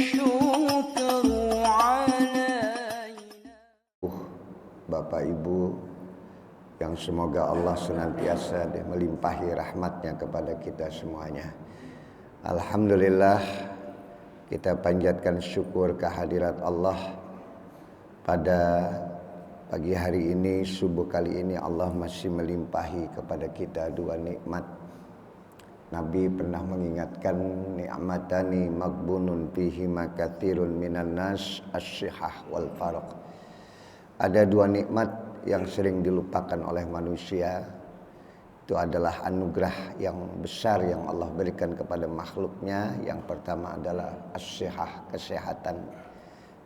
الشكر علينا. Bapak Ibu yang semoga Allah senantiasa melimpahi rahmatnya kepada kita semuanya. Alhamdulillah, kita panjatkan syukur kehadirat Allah pada pagi hari ini, subuh kali ini Allah masih melimpahi kepada kita dua nikmat. Nabi pernah mengingatkan ni'matani maghbunun fihi makatsirun minan nas as-sihah wal faraq. Ada dua nikmat yang sering dilupakan oleh manusia. Itu adalah anugerah yang besar yang Allah berikan kepada makhluknya. Yang pertama adalah as-sihah, kesehatan.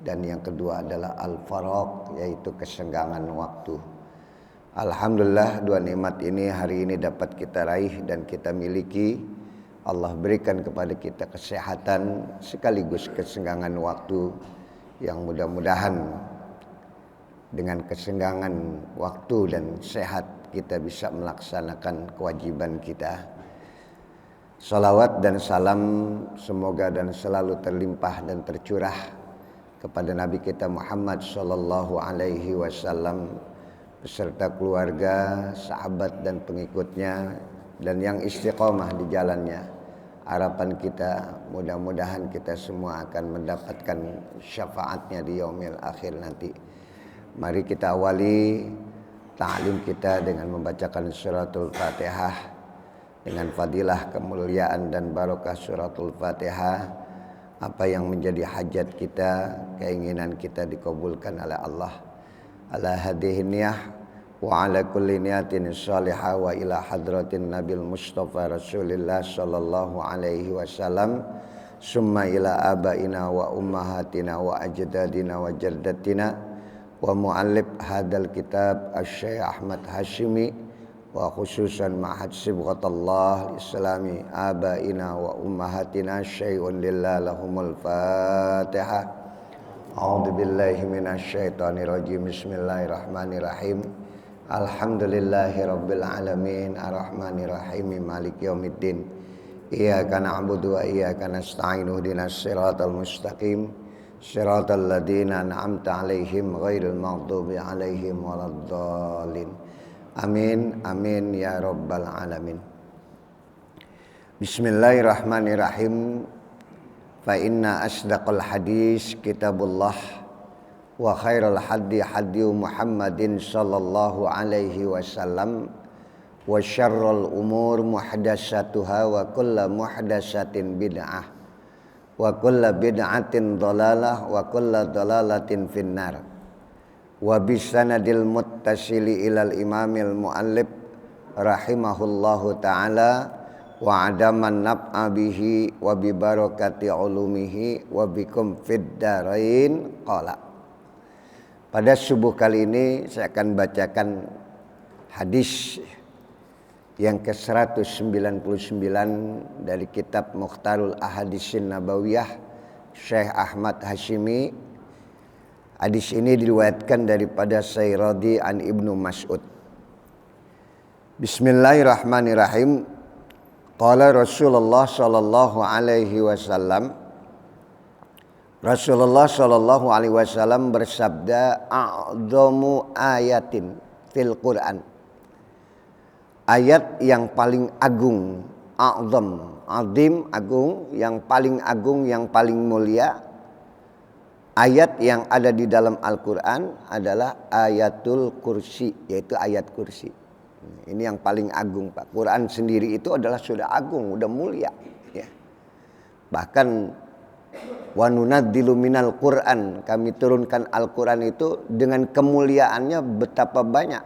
Dan yang kedua adalah al-faraq, yaitu kesenggangan waktu. Alhamdulillah, dua nikmat ini hari ini dapat kita raih dan kita miliki. Allah berikan kepada kita kesehatan sekaligus kesenggangan waktu yang mudah-mudahan dengan kesenggangan waktu dan sehat kita bisa melaksanakan kewajiban kita. Salawat dan salam semoga dan selalu terlimpah dan tercurah kepada Nabi kita Muhammad sallallahu alaihi wasallam beserta keluarga, sahabat dan pengikutnya dan yang istiqomah di jalannya. Harapan kita mudah-mudahan kita semua akan mendapatkan syafaatnya di yaumil akhir nanti. Mari kita awali ta'lim kita dengan membacakan suratul Fatihah dengan fadilah, kemuliaan dan barokah suratul Fatihah. Apa yang menjadi hajat kita, keinginan kita dikabulkan oleh Allah. Ala hadhihi niyah wa ala kulli niyatin shalihah wa ila hadratin Nabil Mustafa Rasulillah sallallahu alaihi wasallam summa ila abaina wa ummahatina wa ajdadina wa jaddatina wa muallif hadal kitab Asy-Syaikh Ahmad Hashimi wa khususan ma'had sibghatallah islami abaina wa ummahatina syai'un lillah lahumul fatihah. A'udzu billahi minasy syaithanir rajim. Bismillahirrahmanirrahim. Alhamdulillahi rabbil alamin arrahmanir rahim maliki yaumiddin. Iyyaka na'budu wa iyyaka nasta'in ihdinas siratal mustaqim Shiratal ladzina an'amta 'alaihim ghairil maghdubi 'alaihim waladdallin. Amin amin ya rabbal alamin. Bismillahirrahmanirrahim. Fa inna asdaqal hadis kitabullah wa khairal hadi hadi Muhammadin sallallahu alaihi wasallam wa syarrul umur muhdatsatuha wa kullu muhdatsatin bid'ah wa kullu bid'atin dhalalah wa kullu dhalalatin finnar. Wa bisanadil muttasili ilal imamil muallif rahimahullahu ta'ala wa adaman naf'a bihi wa bi barakati ulumihi wa bikum fid darain qala. Pada subuh kali ini saya akan bacakan hadis yang ke-199 dari kitab Mukhtarul Ahaditsin Nabawiyah Syekh Ahmad Hashimi. Hadis ini diriwayatkan daripada Sayyidi an Ibnu Mas'ud. Bismillahirrahmanirrahim. Qala Rasulullah sallallahu alaihi wasallam. Rasulullah sallallahu alaihi wasallam bersabda, "A'dhamu ayatin fil Qur'an." Ayat yang paling agung, a'zam, azim, agung, yang paling mulia. Ayat yang ada di dalam Al-Quran adalah ayatul kursi, yaitu ayat kursi. Ini yang paling agung, Pak. Quran sendiri itu adalah sudah agung, sudah mulia. Ya. Bahkan wa nunazzilu minal Quran, kami turunkan Al-Quran itu dengan kemuliaannya betapa banyak.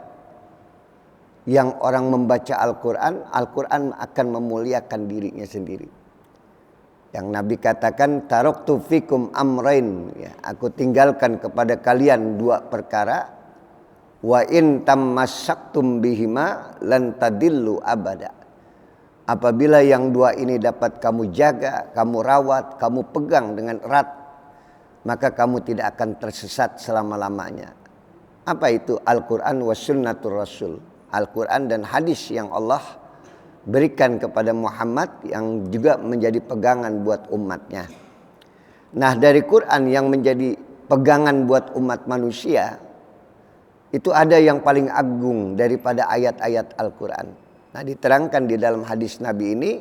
Yang orang membaca Al-Quran, Al-Quran akan memuliakan dirinya sendiri. Yang Nabi katakan, taraktu fikum amrain, ya, aku tinggalkan kepada kalian dua perkara. Wa in tamassaktum bihima lan tadillu abada. Apabila yang dua ini dapat kamu jaga, kamu rawat, kamu pegang dengan erat, maka kamu tidak akan tersesat selama-lamanya. Apa itu? Al-Quran wa sunnatur rasul. Al-Quran dan hadis yang Allah berikan kepada Muhammad yang juga menjadi pegangan buat umatnya. Nah, dari Quran yang menjadi pegangan buat umat manusia, itu ada yang paling agung daripada ayat-ayat Al-Quran. Nah, diterangkan di dalam hadis Nabi ini,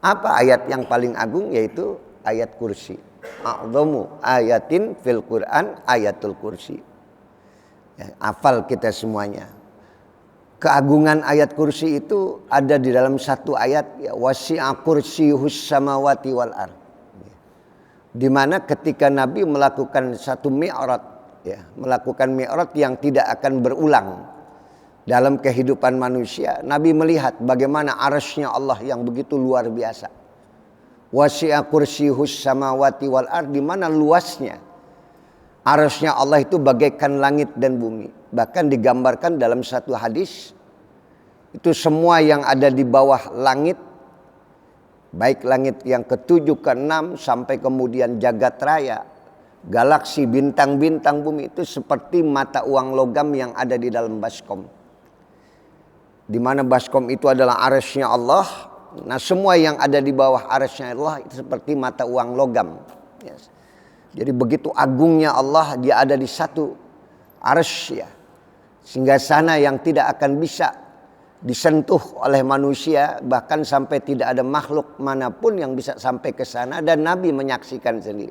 apa ayat yang paling agung? Yaitu ayat kursi. A'dhamu ayatin fil Quran ayatul kursi. Ya, hafal kita semuanya. Keagungan ayat kursi itu ada di dalam satu ayat, ya, wasi'a kursiyuhus samawati wal ardh. Di mana ketika Nabi melakukan satu mi'raj, ya, melakukan mi'raj yang tidak akan berulang dalam kehidupan manusia, Nabi melihat bagaimana arasy-Nya Allah yang begitu luar biasa. Wasi'a kursiyuhus samawati wal ardh, di mana luasnya arasy-Nya Allah itu bagaikan langit dan bumi. Bahkan digambarkan dalam satu hadis, itu semua yang ada di bawah langit, baik langit yang ke-7, ke-6 sampai kemudian jagat raya, galaksi, bintang-bintang bumi, itu seperti mata uang logam yang ada di dalam baskom. Di mana baskom itu adalah arasy-Nya Allah. Nah, semua yang ada di bawah arasy-Nya Allah itu seperti mata uang logam. Yes. Jadi begitu agungnya Allah, dia ada di satu arasy, ya. Sehingga sana yang tidak akan bisa disentuh oleh manusia, bahkan sampai tidak ada makhluk manapun yang bisa sampai ke sana, dan Nabi menyaksikan sendiri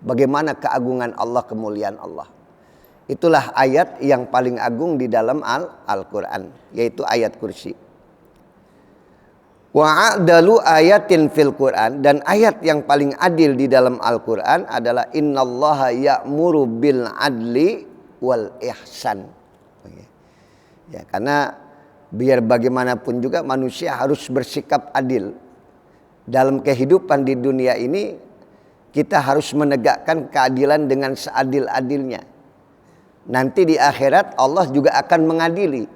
bagaimana keagungan Allah, kemuliaan Allah. Itulah ayat yang paling agung di dalam Al-Quran, yaitu ayat kursi. Wa a'dalu ayatin fil Quran, dan ayat yang paling adil di dalam Al-Quran adalah innallaha ya'muru bil adli wal ihsan. Ya, karena biar bagaimanapun juga manusia harus bersikap adil. Dalam kehidupan di dunia ini, kita harus menegakkan keadilan dengan seadil-adilnya. Nanti di akhirat Allah juga akan mengadili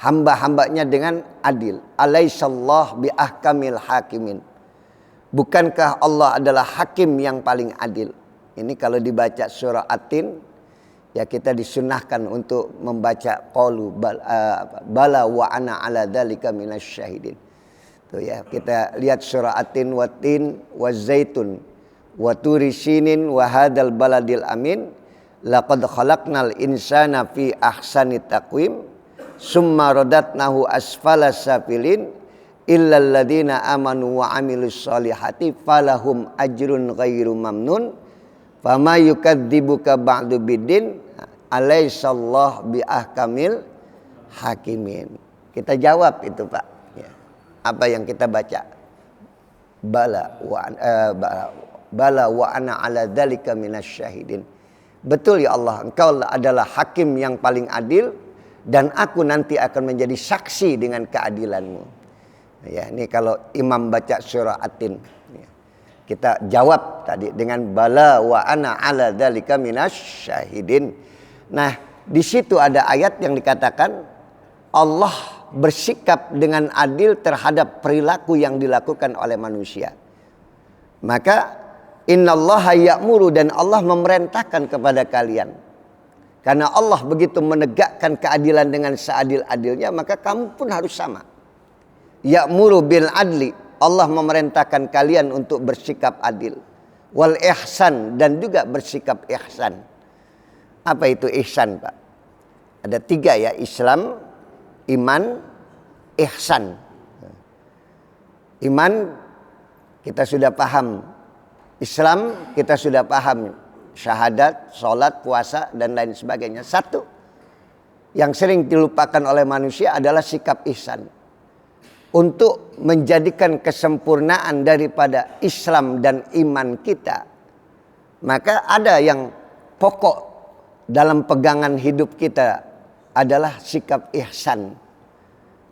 hamba-hambanya dengan adil. Alaihissallah bi ahkamil hakimin. Bukankah Allah adalah hakim yang paling adil? Ini kalau dibaca surah At-Tin, ya, kita disunahkan untuk membaca qalu bala wa ana ala dzalika minasyahidin. Tuh ya, kita lihat surah At-Tin, wat-tin waz-zaitun wa turi sinin wa hadzal baladil amin laqad khalaqnal insana fi ahsani taqwim summa radatnahu asfala safilin illal ladzina amanu wa amilus solihati falahum ajrun ghairu mamnun fama yukadzibuka ba'du biddin alaihissallah bi ahkamil hakimin. Kita jawab itu, Pak, ya. Apa yang kita baca, bala wa ana ala dzalika minasyahidin. Betul ya Allah, Engkau adalah hakim yang paling adil, dan aku nanti akan menjadi saksi dengan keadilanmu. Ya, ini kalau imam baca surah At-Tin, ya. Kita jawab tadi dengan bala wa ana ala dzalika minasyahidin. Nah, di situ ada ayat yang dikatakan Allah bersikap dengan adil terhadap perilaku yang dilakukan oleh manusia. Maka innallaha ya'muru, dan Allah memerintahkan kepada kalian. Karena Allah begitu menegakkan keadilan dengan seadil-adilnya, maka kamu pun harus sama. Ya'muru bil adli, Allah memerintahkan kalian untuk bersikap adil. Wal ihsan, dan juga bersikap ihsan. Apa itu ihsan, Pak? Ada 3 ya, Islam, iman, ihsan. Iman kita sudah paham. Islam kita sudah paham. Syahadat, sholat, puasa, dan lain sebagainya. Satu yang sering dilupakan oleh manusia adalah sikap ihsan. Untuk menjadikan kesempurnaan daripada Islam dan iman kita, maka ada yang pokok dalam pegangan hidup kita adalah sikap ihsan.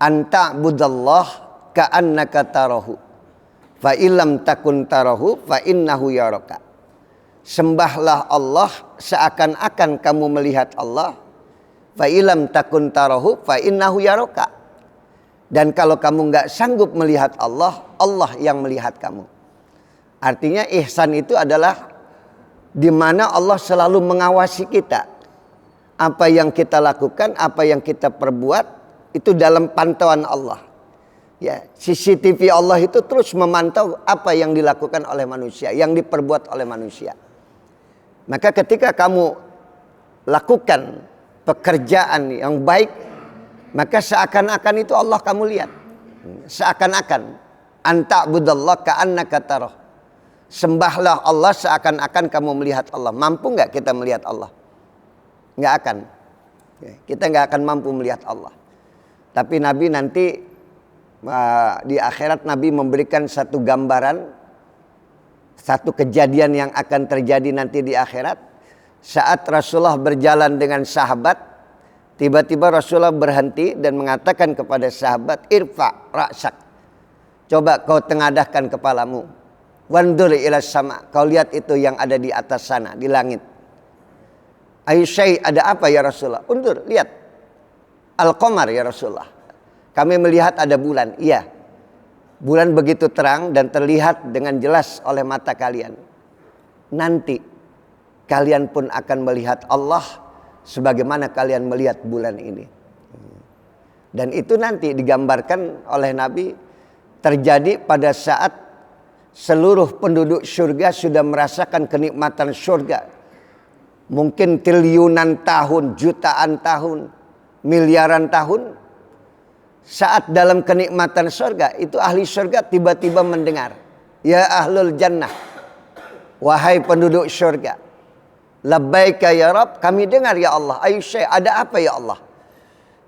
Anta budallah ka'annaka tarahu, fa illam takun tarahu fa innahu yaraka. Sembahlah Allah seakan-akan kamu melihat Allah. Fa illam takun tarahu fa innahu yaraka. Dan kalau kamu nggak sanggup melihat Allah, Allah yang melihat kamu. Artinya ihsan itu adalah di mana Allah selalu mengawasi kita. Apa yang kita lakukan, apa yang kita perbuat, itu dalam pantauan Allah. Ya, CCTV Allah itu terus memantau apa yang dilakukan oleh manusia, yang diperbuat oleh manusia. Maka ketika kamu lakukan pekerjaan yang baik, maka seakan-akan itu Allah kamu lihat. Seakan-akan anta'budallah ka'annaka tarah. Sembahlah Allah seakan-akan kamu melihat Allah. Mampu nggak kita melihat Allah? Nggak akan. Kita nggak akan mampu melihat Allah. Tapi Nabi nanti di akhirat Nabi memberikan satu gambaran, satu kejadian yang akan terjadi nanti di akhirat. Saat Rasulullah berjalan dengan sahabat, tiba-tiba Rasulullah berhenti dan mengatakan kepada sahabat, irfa ra'sak. Coba kau tengadahkan kepalamu. Wandur ila sama. Kau lihat itu yang ada di atas sana, di langit. Aisyai, ada apa ya Rasulullah? Undur, lihat. Al-Qamar ya Rasulullah. Kami melihat ada bulan. Iya. Bulan begitu terang dan terlihat dengan jelas oleh mata kalian. Nanti kalian pun akan melihat Allah sebagaimana kalian melihat bulan ini. Dan itu nanti digambarkan oleh Nabi terjadi pada saat seluruh penduduk surga sudah merasakan kenikmatan surga. Mungkin triliunan tahun, jutaan tahun, miliaran tahun. Saat dalam kenikmatan surga, itu ahli surga tiba-tiba mendengar, ya ahlul jannah, wahai penduduk surga, labbaika ya Rabb, kami dengar ya Allah. Aisyah, ada apa ya Allah?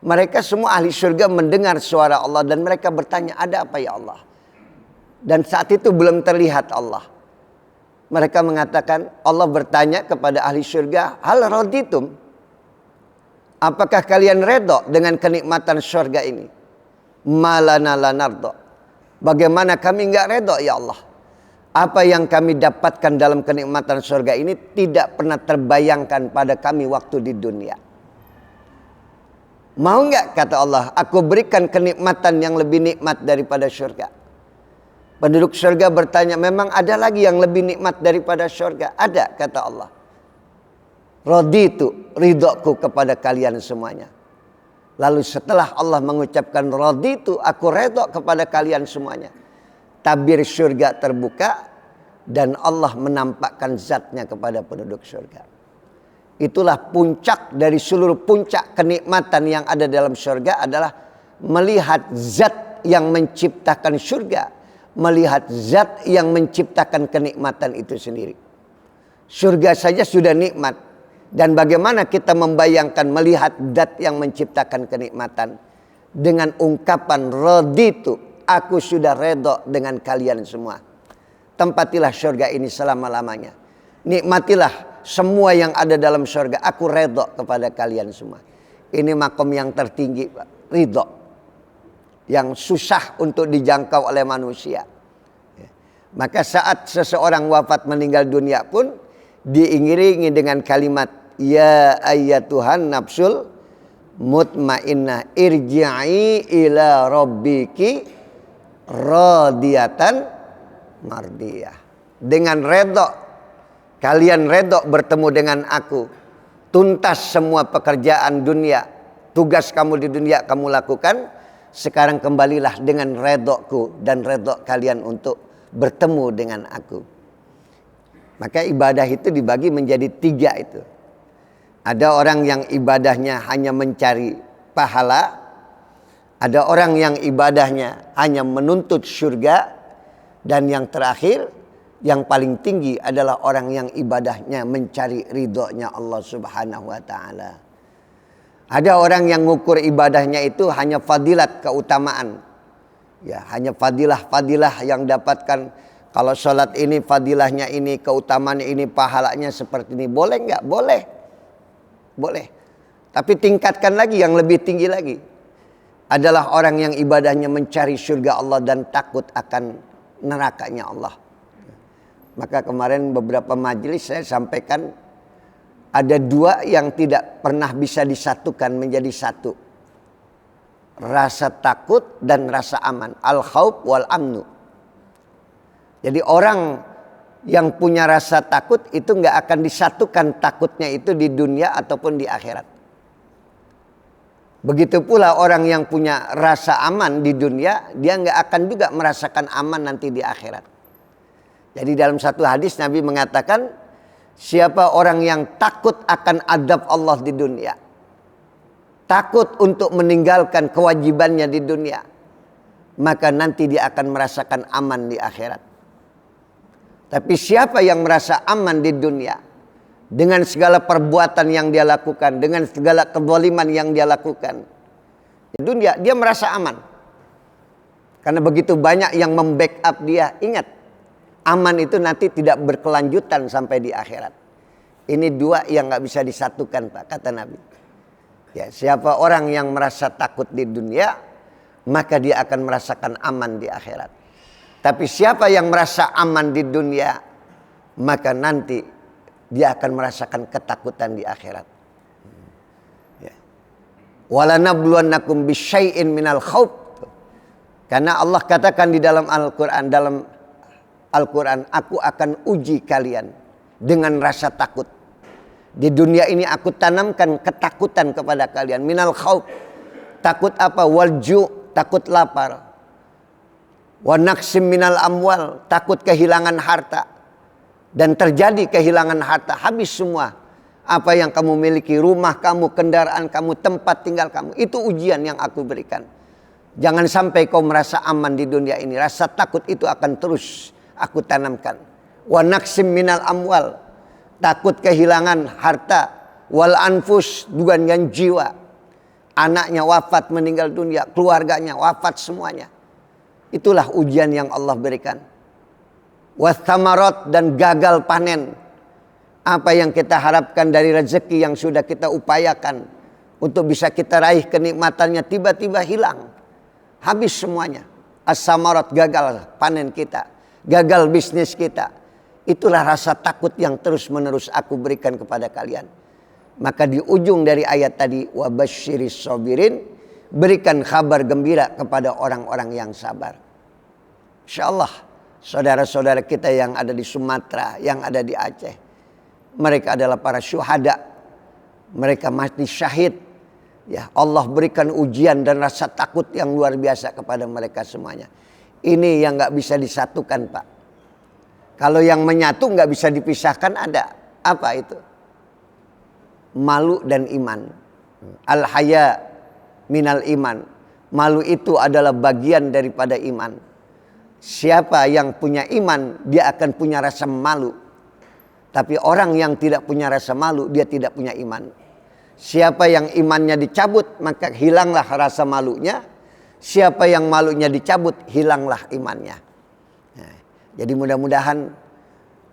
Mereka semua ahli surga mendengar suara Allah dan mereka bertanya, ada apa ya Allah? Dan saat itu belum terlihat Allah. Mereka mengatakan, Allah bertanya kepada ahli surga, hal raditum? Apakah kalian redha dengan kenikmatan surga ini? Malana lanardo. Bagaimana kami enggak redha ya Allah? Apa yang kami dapatkan dalam kenikmatan surga ini tidak pernah terbayangkan pada kami waktu di dunia. Mau enggak, kata Allah, aku berikan kenikmatan yang lebih nikmat daripada surga? Penduduk surga bertanya, memang ada lagi yang lebih nikmat daripada surga? Ada, kata Allah. Raditu, ridhoku kepada kalian semuanya. Lalu setelah Allah mengucapkan raditu, aku redha kepada kalian semuanya. Tabir surga terbuka dan Allah menampakkan zatnya kepada penduduk surga. Itulah puncak dari seluruh puncak kenikmatan yang ada dalam surga adalah melihat zat yang menciptakan surga. Melihat zat yang menciptakan kenikmatan itu sendiri. Surga saja sudah nikmat. Dan bagaimana kita membayangkan melihat zat yang menciptakan kenikmatan. Dengan ungkapan raditu, aku sudah redha dengan kalian semua. Tempatilah surga ini selama-lamanya. Nikmatilah semua yang ada dalam surga. Aku redha kepada kalian semua. Ini makom yang tertinggi, Pak. Ridha. Yang susah untuk dijangkau oleh manusia. Maka saat seseorang wafat meninggal dunia pun diiringi dengan kalimat ya ayyatuhan nafsul mutmainnah irji'i ila rabbiki radiyatan mardiyah. Dengan redha, kalian redha bertemu dengan aku, tuntas semua pekerjaan dunia, tugas kamu di dunia kamu lakukan, sekarang kembalilah dengan redhaku dan redha kalian untuk bertemu dengan aku. Maka ibadah itu dibagi menjadi 3 itu. Ada orang yang ibadahnya hanya mencari pahala. Ada orang yang ibadahnya hanya menuntut surga. Dan yang terakhir, yang paling tinggi adalah orang yang ibadahnya mencari ridhonya Allah Subhanahu wa ta'ala. Ada orang yang ngukur ibadahnya itu hanya fadilat, keutamaan. Ya, hanya fadilah-fadilah yang dapatkan. Kalau sholat ini fadilahnya ini, keutamaan ini, pahalanya seperti ini. Boleh nggak? Boleh. Boleh. Tapi tingkatkan lagi yang lebih tinggi lagi. Adalah orang yang ibadahnya mencari surga Allah dan takut akan nerakanya Allah. Maka kemarin beberapa majelis saya sampaikan. Ada 2 yang tidak pernah bisa disatukan menjadi satu. Rasa takut dan rasa aman. Al-khawf wal amnu. Jadi orang yang punya rasa takut itu nggak akan disatukan takutnya itu di dunia ataupun di akhirat. Begitu pula orang yang punya rasa aman di dunia, dia nggak akan juga merasakan aman nanti di akhirat. Jadi dalam satu hadis Nabi mengatakan, siapa orang yang takut akan adab Allah di dunia, takut untuk meninggalkan kewajibannya di dunia, maka nanti dia akan merasakan aman di akhirat. Tapi siapa yang merasa aman di dunia, dengan segala perbuatan yang dia lakukan, dengan segala kezaliman yang dia lakukan di dunia, dia merasa aman. Karena begitu banyak yang membackup dia. Ingat, aman itu nanti tidak berkelanjutan sampai di akhirat. Ini dua yang gak bisa disatukan, Pak, kata Nabi. Ya, siapa orang yang merasa takut di dunia, maka dia akan merasakan aman di akhirat. Tapi siapa yang merasa aman di dunia, maka nanti dia akan merasakan ketakutan di akhirat. Ya. Walanabluwannakum bisyai'in minal khauf. Karena Allah katakan di dalam Al-Quran, aku akan uji kalian dengan rasa takut. Di dunia ini aku tanamkan ketakutan kepada kalian. Minal khauf. Takut apa? Walju, takut lapar. Wa naqsim minal amwal, takut kehilangan harta. Dan terjadi kehilangan harta, habis semua apa yang kamu miliki, rumah kamu, kendaraan kamu, tempat tinggal kamu. Itu ujian yang aku berikan. Jangan sampai kau merasa aman di dunia ini. Rasa takut itu akan terus aku tanamkan. Wa naqsim minal amwal, takut kehilangan harta. Wal anfus, dengan jiwa. Anaknya wafat meninggal dunia, keluarganya wafat semuanya. Itulah ujian yang Allah berikan. Wathamarat, dan gagal panen. Apa yang kita harapkan dari rezeki yang sudah kita upayakan untuk bisa kita raih kenikmatannya, tiba-tiba hilang. Habis semuanya. As-samarat, gagal panen kita. Gagal bisnis kita. Itulah rasa takut yang terus-menerus aku berikan kepada kalian. Maka di ujung dari ayat tadi, wabasyiris sabirin, berikan kabar gembira kepada orang-orang yang sabar. Insyaallah saudara-saudara kita yang ada di Sumatera, yang ada di Aceh, mereka adalah para syuhada. Mereka mati syahid. Ya, Allah berikan ujian dan rasa takut yang luar biasa kepada mereka semuanya. Ini yang nggak bisa disatukan, Pak. Kalau yang menyatu nggak bisa dipisahkan ada. Apa itu? Malu dan iman. Al-haya minal iman. Malu itu adalah bagian daripada iman. Siapa yang punya iman, dia akan punya rasa malu. Tapi orang yang tidak punya rasa malu, dia tidak punya iman. Siapa yang imannya dicabut, maka hilanglah rasa malunya. Siapa yang malunya dicabut, hilanglah imannya. Nah, jadi mudah-mudahan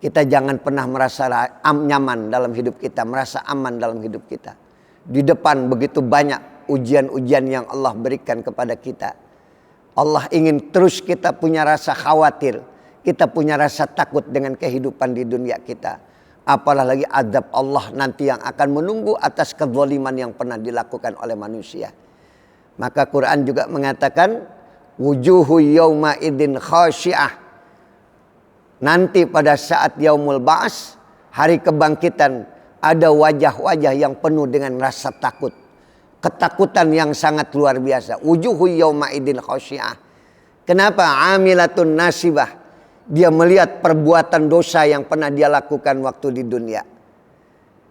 kita jangan pernah merasa nyaman dalam hidup kita, merasa aman dalam hidup kita. Di depan begitu banyak ujian-ujian yang Allah berikan kepada kita. Allah ingin terus kita punya rasa khawatir. Kita punya rasa takut dengan kehidupan di dunia kita. Apalagi adab Allah nanti yang akan menunggu atas kezaliman yang pernah dilakukan oleh manusia. Maka Quran juga mengatakan, wujuhu yawma idin khasyi'ah. Nanti pada saat yaumul ba'as, hari kebangkitan, ada wajah-wajah yang penuh dengan rasa takut. Ketakutan yang sangat luar biasa. Wujuhu yawma idin khasyi'ah. Kenapa? Amilatun nasibah. Dia melihat perbuatan dosa yang pernah dia lakukan waktu di dunia.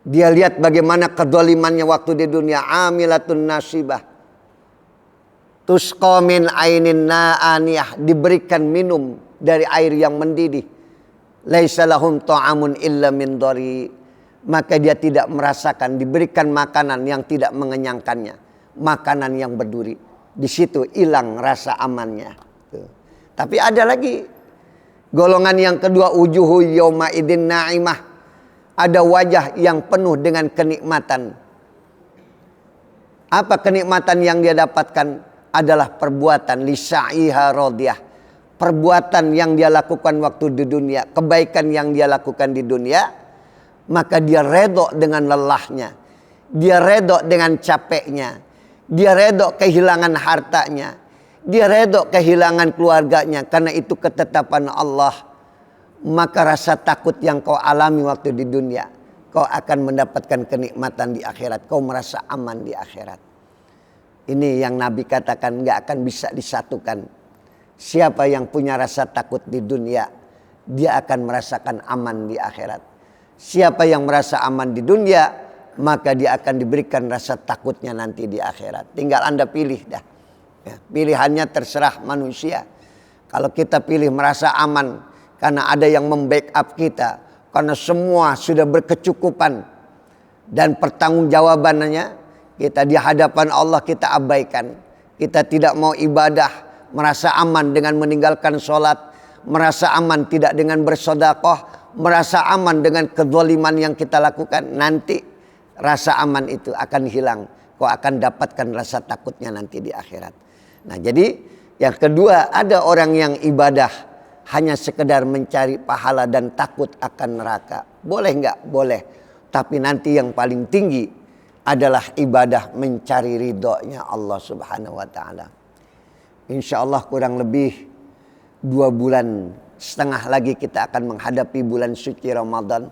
Dia lihat bagaimana kezalimannya waktu di dunia. Amilatun nasibah. Tusqa min ainin na'aniyah. Diberikan minum dari air yang mendidih. Laisa lahum ta'amun illa min dari. Maka dia tidak merasakan, diberikan makanan yang tidak mengenyangkannya. Makanan yang berduri. Di situ hilang rasa amannya. Tuh. Tapi ada lagi. Golongan yang kedua, wujuhu yawma idin na'imah. Ada wajah yang penuh dengan kenikmatan. Apa kenikmatan yang dia dapatkan? Adalah perbuatan lisa'iha radiyah. Perbuatan yang dia lakukan waktu di dunia. Kebaikan yang dia lakukan di dunia. Maka dia redok dengan lelahnya. Dia redok dengan capeknya. Dia redok kehilangan hartanya. Dia redok kehilangan keluarganya. Karena itu ketetapan Allah. Maka rasa takut yang kau alami waktu di dunia, kau akan mendapatkan kenikmatan di akhirat. Kau merasa aman di akhirat. Ini yang Nabi katakan nggak akan bisa disatukan. Siapa yang punya rasa takut di dunia, dia akan merasakan aman di akhirat. Siapa yang merasa aman di dunia, maka dia akan diberikan rasa takutnya nanti di akhirat. Tinggal Anda pilih dah. Ya, pilihannya terserah manusia. Kalau kita pilih merasa aman karena ada yang membackup kita, karena semua sudah berkecukupan dan pertanggungjawabannya kita di hadapan Allah kita abaikan. Kita tidak mau ibadah, merasa aman dengan meninggalkan sholat, merasa aman tidak dengan bersedekah, merasa aman dengan kezaliman yang kita lakukan. Nanti rasa aman itu akan hilang. Kau akan dapatkan rasa takutnya nanti di akhirat. Nah, jadi yang kedua, ada orang yang ibadah hanya sekedar mencari pahala dan takut akan neraka. Boleh nggak? Boleh. Tapi nanti yang paling tinggi adalah ibadah mencari ridhonya Allah Subhanahu wa ta'ala. Insya Allah kurang lebih 2 bulan setengah lagi kita akan menghadapi bulan suci Ramadan.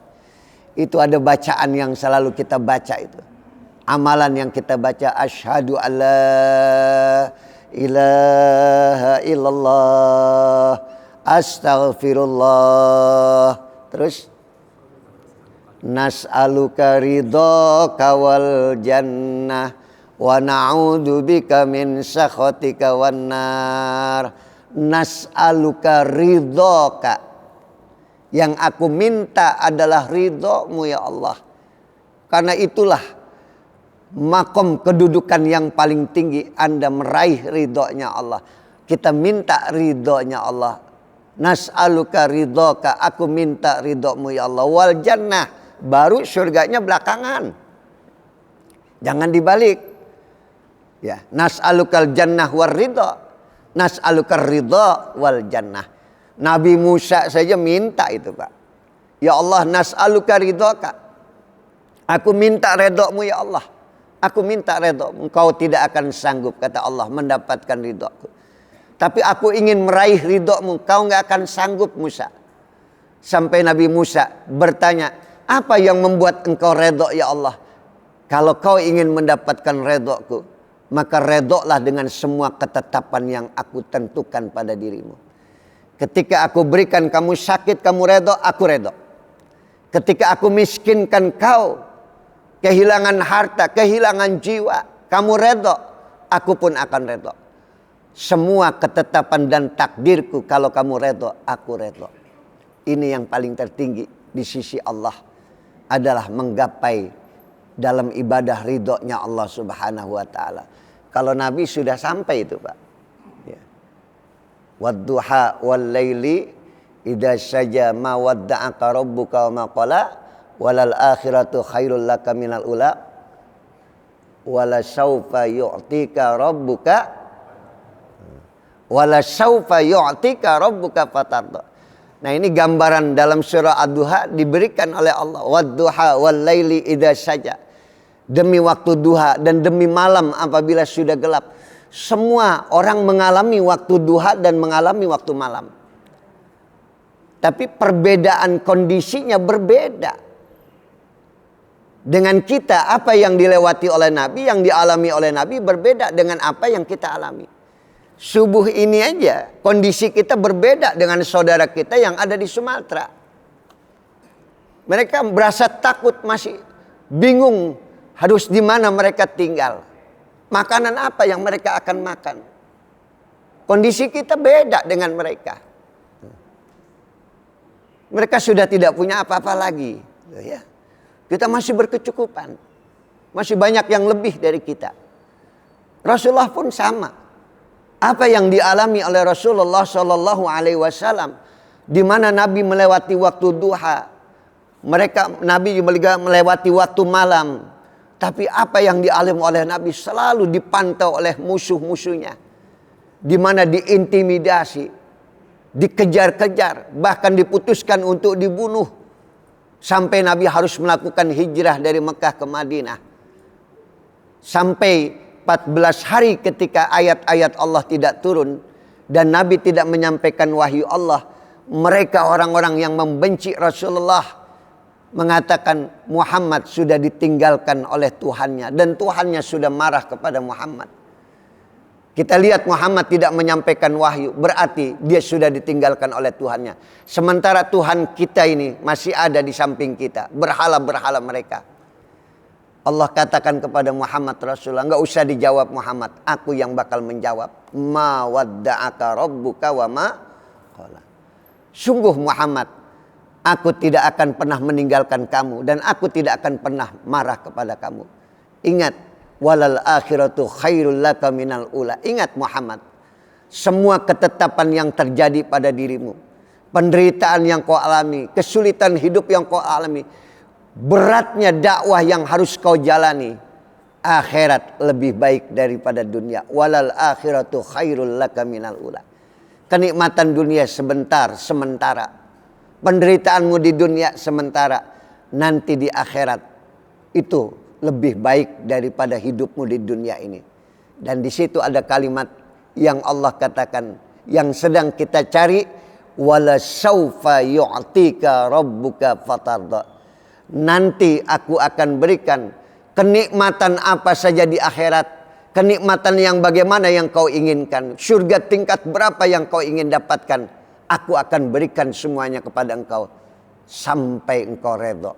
Itu ada bacaan yang selalu kita baca itu. Amalan yang kita baca, asyhadu alla ilaha illallah, astaghfirullah. Terus nas'aluka ridhaka wal jannah wa na'udzubika min sakhatika wan nar. Nas'aluka ridhaka, yang aku minta adalah ridhomu ya Allah. Karena itulah makom kedudukan yang paling tinggi, Anda meraih ridhonya Allah. Kita minta ridhonya Allah. Nas'aluka ridhaka, aku minta ridhomu ya Allah. Wal jannah, baru surganya belakangan. Jangan dibalik. Ya, nas'alukal jannah war ridha. Nas'alukar ridha wal jannah. Nabi Musa saja minta itu, Pak. Ya Allah, nas'aluka ridhaka. Aku minta ridhomu ya Allah. Aku minta ridhomu. Engkau tidak akan sanggup, kata Allah, mendapatkan ridhoku. Tapi aku ingin meraih ridhomu. Kau nggak akan sanggup, Musa. Sampai Nabi Musa bertanya, apa yang membuat engkau ridho ya Allah? Kalau kau ingin mendapatkan ridhoku, maka ridholah dengan semua ketetapan yang aku tentukan pada dirimu. Ketika aku berikan kamu sakit, kamu ridho, aku ridho. Ketika aku miskinkan kau, kehilangan harta, kehilangan jiwa, kamu ridho, aku pun akan ridho. Semua ketetapan dan takdirku, kalau kamu ridho, aku ridho. Ini yang paling tertinggi di sisi Allah, adalah menggapai dalam ibadah ridhonya Allah Subhanahu wa ta'ala. Kalau Nabi sudah sampai itu, Pak. Ya. Wadduha wal laili idza saja ma wadda'aka rabbuka wa ma qala walal akhiratu khairul laka minal ula wala saufa yu'tika rabbuka fatarda. Nah, ini gambaran dalam surah Ad-Duha diberikan oleh Allah. Wadduha wal laili idza saja. Demi waktu duha dan demi malam apabila sudah gelap. Semua orang mengalami waktu duha dan mengalami waktu malam. Tapi perbedaan kondisinya berbeda. Dengan kita, apa yang dilewati oleh Nabi, yang dialami oleh Nabi berbeda dengan apa yang kita alami. Subuh ini aja kondisi kita berbeda dengan saudara kita yang ada di Sumatera. Mereka berasa takut, masih bingung harus di mana mereka tinggal. Makanan apa yang mereka akan makan. Kondisi kita beda dengan mereka. Mereka sudah tidak punya apa-apa lagi. Ya. Kita masih berkecukupan. Masih banyak yang lebih dari kita. Rasulullah pun sama. Apa yang dialami oleh Rasulullah Shallallahu Alaihi Wasallam, di mana Nabi melewati waktu duha, Nabi juga melewati waktu malam. Tapi apa yang dialami oleh Nabi selalu dipantau oleh musuh-musuhnya, di mana diintimidasi, dikejar-kejar, bahkan diputuskan untuk dibunuh, sampai Nabi harus melakukan hijrah dari Mekah ke Madinah. Sampai 14 hari ketika ayat-ayat Allah tidak turun dan Nabi tidak menyampaikan wahyu Allah, mereka orang-orang yang membenci Rasulullah mengatakan Muhammad sudah ditinggalkan oleh Tuhannya dan Tuhannya sudah marah kepada Muhammad. Kita lihat Muhammad tidak menyampaikan wahyu, berarti dia sudah ditinggalkan oleh Tuhannya. Sementara Tuhan kita ini masih ada di samping kita, berhala-berhala mereka. Allah katakan kepada Muhammad Rasulullah, enggak usah dijawab Muhammad, aku yang bakal menjawab. Ma wadda'aka rabbuka wa ma qala. Sungguh Muhammad, aku tidak akan pernah meninggalkan kamu dan aku tidak akan pernah marah kepada kamu. Ingat, walal akhiratu khairul laka minal ula. Ingat Muhammad, semua ketetapan yang terjadi pada dirimu, penderitaan yang kau alami, kesulitan hidup yang kau alami, beratnya dakwah yang harus kau jalani, akhirat lebih baik daripada dunia. Walal akhiratu khairul laka minal ula. Kenikmatan dunia sebentar, sementara. Penderitaanmu di dunia sementara. Nanti di akhirat itu lebih baik daripada hidupmu di dunia ini. Dan di situ ada kalimat yang Allah katakan, yang sedang kita cari, wala saufa yu'tika rabbuka fatarda. Nanti aku akan berikan kenikmatan apa saja di akhirat. Kenikmatan yang bagaimana yang kau inginkan. Surga tingkat berapa yang kau ingin dapatkan. Aku akan berikan semuanya kepada engkau. Sampai engkau redha.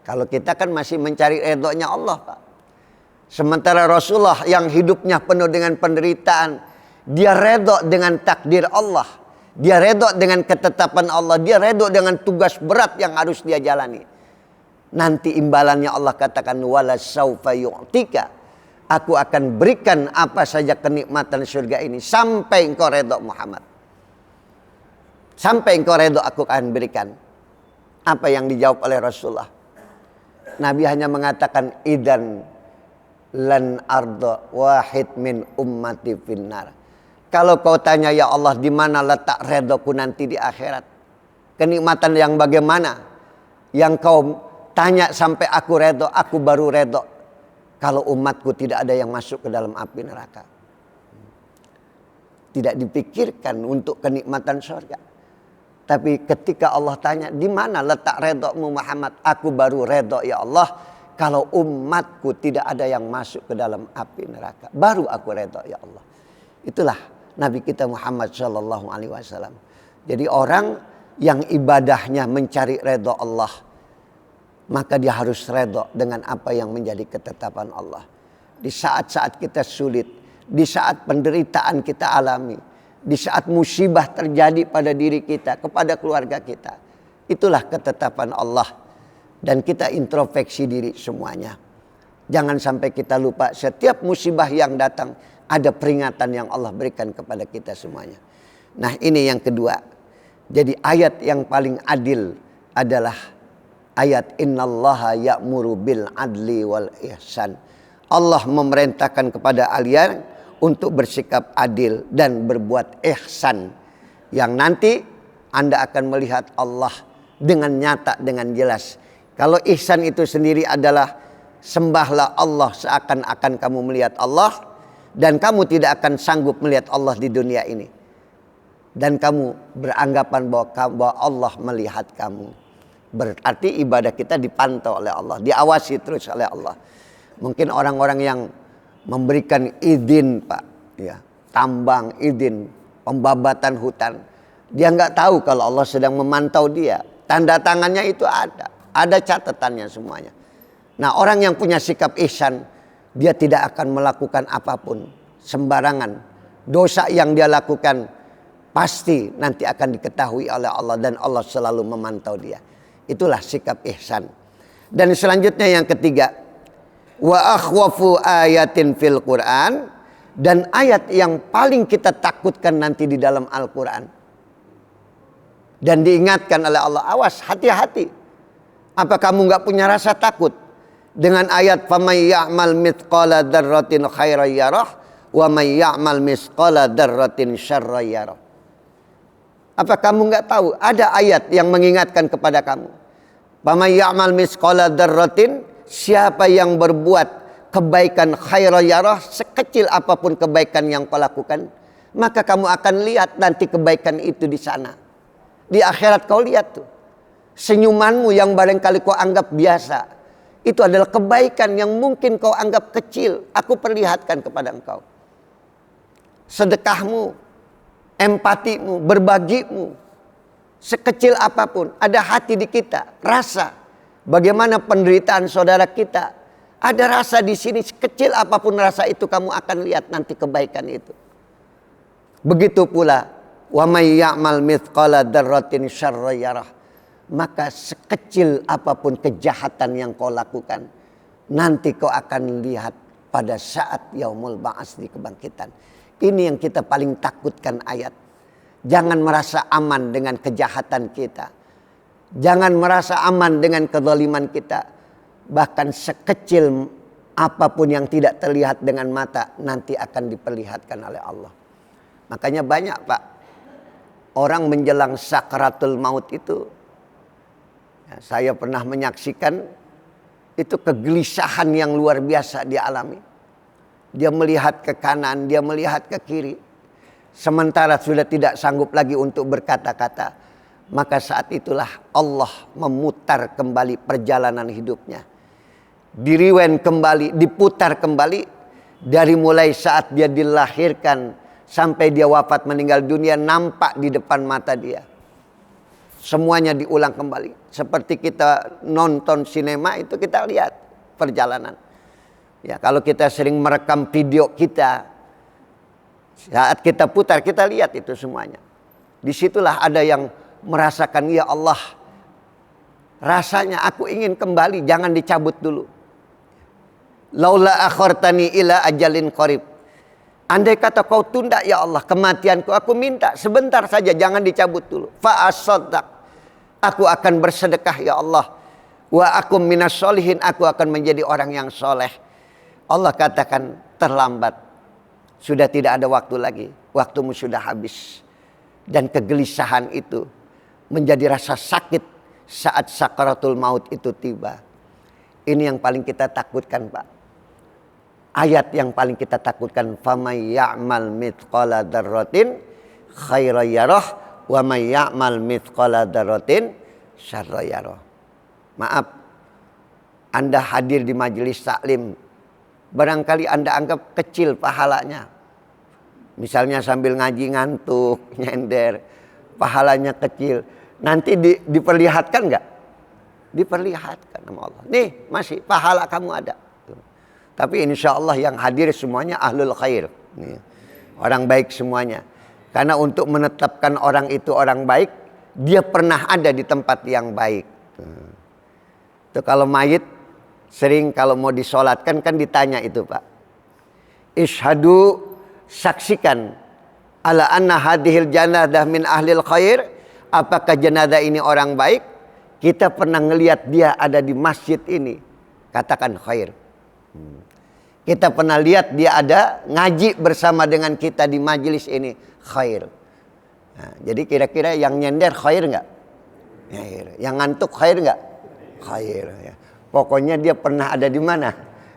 Kalau kita kan masih mencari redhonya Allah, Pak. Sementara Rasulullah yang hidupnya penuh dengan penderitaan, dia redha dengan takdir Allah. Dia redha dengan ketetapan Allah. Dia redha dengan tugas berat yang harus dia jalani. Nanti imbalannya Allah katakan, wala saufa yu'tika. Aku akan berikan apa saja kenikmatan surga ini sampai engkau redha Muhammad. Sampai engkau redha aku akan berikan. Apa yang dijawab oleh Rasulullah? Nabi hanya mengatakan, idan lan arda wahid min ummati finnar. Kalau kau tanya, ya Allah, di mana letak redhaku nanti di akhirat? Kenikmatan yang bagaimana? Yang kau tanya sampai aku redha, aku baru redha. Kalau umatku tidak ada yang masuk ke dalam api neraka. Tidak dipikirkan untuk kenikmatan surga. Tapi ketika Allah tanya, di mana letak redhamu Muhammad? Aku baru redha ya Allah, kalau umatku tidak ada yang masuk ke dalam api neraka. Baru aku redha ya Allah. Itulah Nabi kita Muhammad SAW. Jadi orang yang ibadahnya mencari redha Allah, maka dia harus redha dengan apa yang menjadi ketetapan Allah. Di saat-saat kita sulit, di saat penderitaan kita alami, di saat musibah terjadi pada diri kita, kepada keluarga kita. Itulah ketetapan Allah. Dan kita introspeksi diri semuanya. Jangan sampai kita lupa setiap musibah yang datang, ada peringatan yang Allah berikan kepada kita semuanya. Nah, ini yang kedua. Jadi ayat yang paling adil adalah ayat innallaha ya'muru bil adli wal ihsan. Allah memerintahkan kepada kalian untuk bersikap adil dan berbuat ihsan. Yang nanti Anda akan melihat Allah dengan nyata, dengan jelas. Kalau ihsan itu sendiri adalah sembahlah Allah seakan-akan kamu melihat Allah. Dan kamu tidak akan sanggup melihat Allah di dunia ini. Dan kamu beranggapan bahwa Allah melihat kamu. Berarti ibadah kita dipantau oleh Allah, diawasi terus oleh Allah. Mungkin orang-orang yang memberikan izin, Pak, ya, tambang, izin, pembabatan hutan, dia nggak tahu kalau Allah sedang memantau dia. Tanda tangannya itu ada catatannya semuanya. Nah, orang yang punya sikap ihsan, dia tidak akan melakukan apapun sembarangan. Dosa yang dia lakukan pasti nanti akan diketahui oleh Allah dan Allah selalu memantau dia. Itulah sikap ihsan. Dan selanjutnya yang ketiga, wa akhwafu ayatin fil Quran, dan ayat yang paling kita takutkan nanti di dalam Al-Quran. Dan diingatkan oleh Allah, awas, hati-hati. Apa kamu nggak punya rasa takut dengan ayat famay ya'mal mithqala dzarratin khairan yarah wa may ya'mal mithqala dzarratin syarran yarah? Apa kamu nggak tahu ada ayat yang mengingatkan kepada kamu? Famay ya'mal mithqala dzarratin, siapa yang berbuat kebaikan khairan yarah, sekecil apapun kebaikan yang kau lakukan, maka kamu akan lihat nanti kebaikan itu di sana. Di akhirat kau lihat tuh. Senyumanmu yang barangkali kau anggap biasa, itu adalah kebaikan yang mungkin kau anggap kecil. Aku perlihatkan kepada engkau. sedekahmu, empatimu, berbagimu, sekecil apapun, ada hati di kita, rasa bagaimana penderitaan saudara kita. Ada rasa di sini, sekecil apapun rasa itu kamu akan lihat nanti kebaikan itu. Begitu pula wa may ya'mal mithqala dzarratin syarran yarah. Maka sekecil apapun kejahatan yang kau lakukan, nanti kau akan lihat pada saat yaumul ba'ats, di kebangkitan. Ini yang kita paling takutkan ayat. Jangan merasa aman dengan kejahatan kita. Jangan merasa aman dengan kezaliman kita. Bahkan sekecil apapun yang tidak terlihat dengan mata, nanti akan diperlihatkan oleh Allah. Makanya banyak Pak, orang menjelang sakaratul maut itu, ya, saya pernah menyaksikan itu kegelisahan yang luar biasa dia alami. Dia melihat ke kanan, dia melihat ke kiri. Sementara sudah tidak sanggup lagi untuk berkata-kata. Maka saat itulah Allah memutar kembali perjalanan hidupnya. Diriwen kembali, diputar kembali. Dari mulai saat dia dilahirkan sampai dia wafat meninggal dunia, nampak di depan mata dia. Semuanya diulang kembali. Seperti kita nonton sinema itu, kita lihat perjalanan. Ya, kalau kita sering merekam video kita, saat kita putar, kita lihat itu semuanya. Disitulah ada yang merasakan, ya Allah, rasanya aku ingin kembali, jangan dicabut dulu. Laula akhartani ila ajalin qarib. Andai kata kau tunda ya Allah kematianku, aku minta sebentar saja, jangan dicabut dulu. Fa asaddaq, aku akan bersedekah ya Allah. Wa akum minas sholihin, aku akan menjadi orang yang soleh. Allah katakan terlambat. Sudah tidak ada waktu lagi. Waktumu sudah habis. Dan kegelisahan itu menjadi rasa sakit saat sakaratul maut itu tiba. Ini yang paling kita takutkan Pak. Ayat yang paling kita takutkan. Famay ya'mal mithqala dzarratin khairan yarah wa may ya'mal mithqala dzarratin syarran yarah. Maaf, Anda hadir di majelis taklim, barangkali Anda anggap kecil pahalanya. Misalnya sambil ngaji ngantuk, nyender, pahalanya kecil. Nanti diperlihatkan nggak? Diperlihatkan sama Allah. Nih masih pahala kamu ada. Tapi insya Allah yang hadir semuanya ahlul khair. Nih, orang baik semuanya. Karena untuk menetapkan orang itu orang baik, dia pernah ada di tempat yang baik. Itu kalau mayit sering kalau mau disolatkan kan ditanya itu Pak. Ishadu, saksikan ala anna hadhil janadah min ahlil khair. Apakah jenazah ini orang baik? Kita pernah ngelihat dia ada di masjid ini. Katakan khair. Kita pernah lihat dia ada ngaji bersama dengan kita di majelis ini. Khair. Nah, jadi kira-kira yang nyender khair enggak? Khair. Yang ngantuk khair enggak? Khair. Ya. Pokoknya dia pernah ada di mana?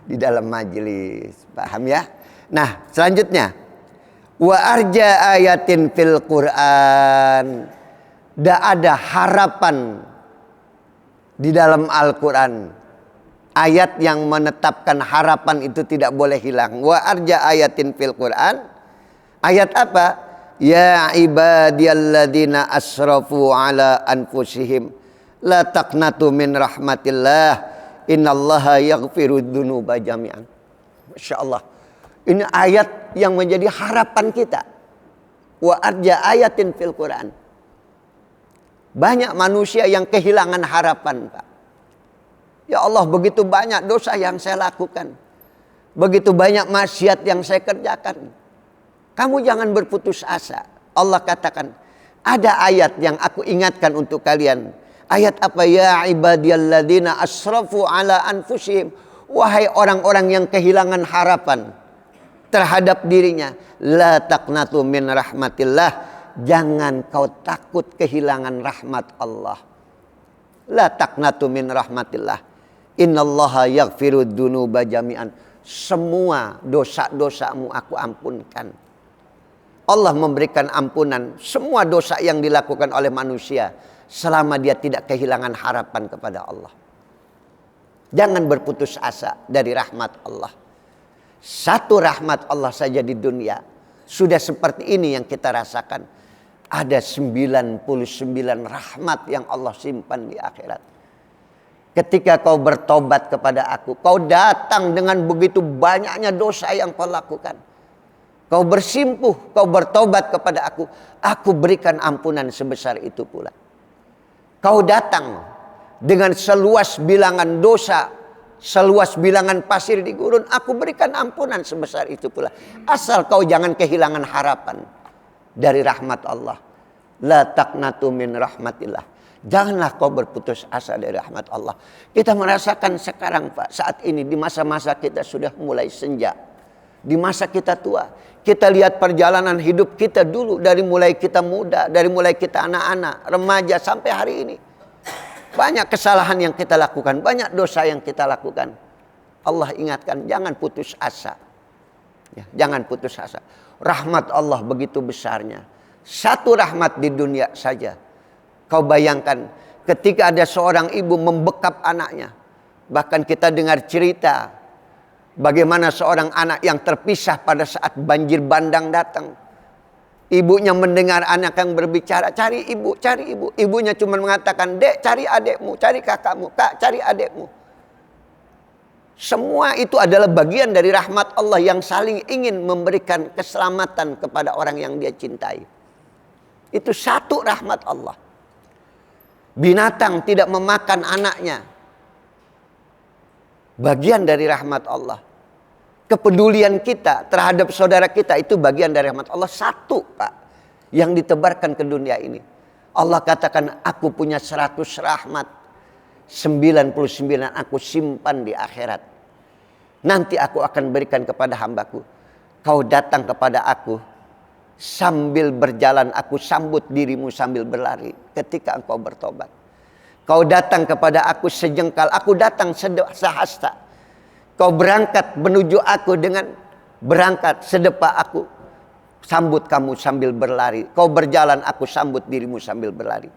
Di dalam majelis. Paham ya? Nah, selanjutnya. Wa arja ayatin fil Qur'an. Tidak ada harapan di dalam Al-Quran. Ayat yang menetapkan harapan itu tidak boleh hilang. Wa arja ayatin fil Qur'an. Ayat apa? Ya ibadiyalladzina asrafu ala anfusihim la taqnatu min rahmatillah innallaha yaghfiru dzunuba jami'an. Masya Allah. Ini ayat yang menjadi harapan kita. Wa arja ayatin fil Qur'an. Banyak manusia yang kehilangan harapan Pak. Ya Allah, begitu banyak dosa yang saya lakukan. Begitu banyak maksiat yang saya kerjakan. Kamu jangan berputus asa. Allah katakan, ada ayat yang aku ingatkan untuk kalian. Ayat apa? Ya ibadiyalladzina asrafu ala anfusihim. Wahai orang-orang yang kehilangan harapan terhadap dirinya. La taqnatu min rahmatillah. Jangan kau takut kehilangan rahmat Allah. La taqnatu min rahmatillah. Innallaha yaghfiru dzunuba jami'an. Semua dosa-dosamu aku ampunkan. Allah memberikan ampunan semua dosa yang dilakukan oleh manusia selama dia tidak kehilangan harapan kepada Allah. Jangan berputus asa dari rahmat Allah. Satu rahmat Allah saja di dunia sudah seperti ini yang kita rasakan. Ada 99 rahmat yang Allah simpan di akhirat. Ketika kau bertobat kepada aku, kau datang dengan begitu banyaknya dosa yang kau lakukan. Kau bersimpuh, kau bertobat kepada aku berikan ampunan sebesar itu pula. Kau datang dengan seluas bilangan dosa, seluas bilangan pasir di gurun, aku berikan ampunan sebesar itu pula. Asal kau jangan kehilangan harapan dari rahmat Allah. La taqnatu min rahmatillah. Janganlah kau berputus asa dari rahmat Allah. Kita merasakan sekarang Pak, saat ini di masa-masa kita sudah mulai senja. Di masa kita tua, kita lihat perjalanan hidup kita dulu dari mulai kita muda, dari mulai kita anak-anak, remaja sampai hari ini. Banyak kesalahan yang kita lakukan, banyak dosa yang kita lakukan. Allah ingatkan, jangan putus asa. Ya, jangan putus asa. Rahmat Allah begitu besarnya. Satu rahmat di dunia saja. Kau bayangkan ketika ada seorang ibu membekap anaknya. Bahkan kita dengar cerita bagaimana seorang anak yang terpisah pada saat banjir bandang datang. Ibunya mendengar anak yang berbicara, cari ibu, cari ibu. Ibunya cuma mengatakan, dek cari adekmu, cari kakakmu, kak cari adekmu. Semua itu adalah bagian dari rahmat Allah yang saling ingin memberikan keselamatan kepada orang yang dia cintai. Itu satu rahmat Allah. Binatang tidak memakan anaknya. Bagian dari rahmat Allah. Kepedulian kita terhadap saudara kita itu bagian dari rahmat Allah. Satu Pak, yang ditebarkan ke dunia ini. Allah katakan, aku punya 100 rahmat. 99 aku simpan di akhirat. Nanti aku akan berikan kepada hambaku. Kau datang kepada aku. Sambil berjalan aku sambut dirimu sambil berlari ketika engkau bertobat. Kau datang kepada aku sejengkal, aku datang sehasta. Kau berangkat menuju aku dengan berangkat sedepa aku. Sambut kamu sambil berlari. Kau berjalan, aku sambut dirimu sambil berlari.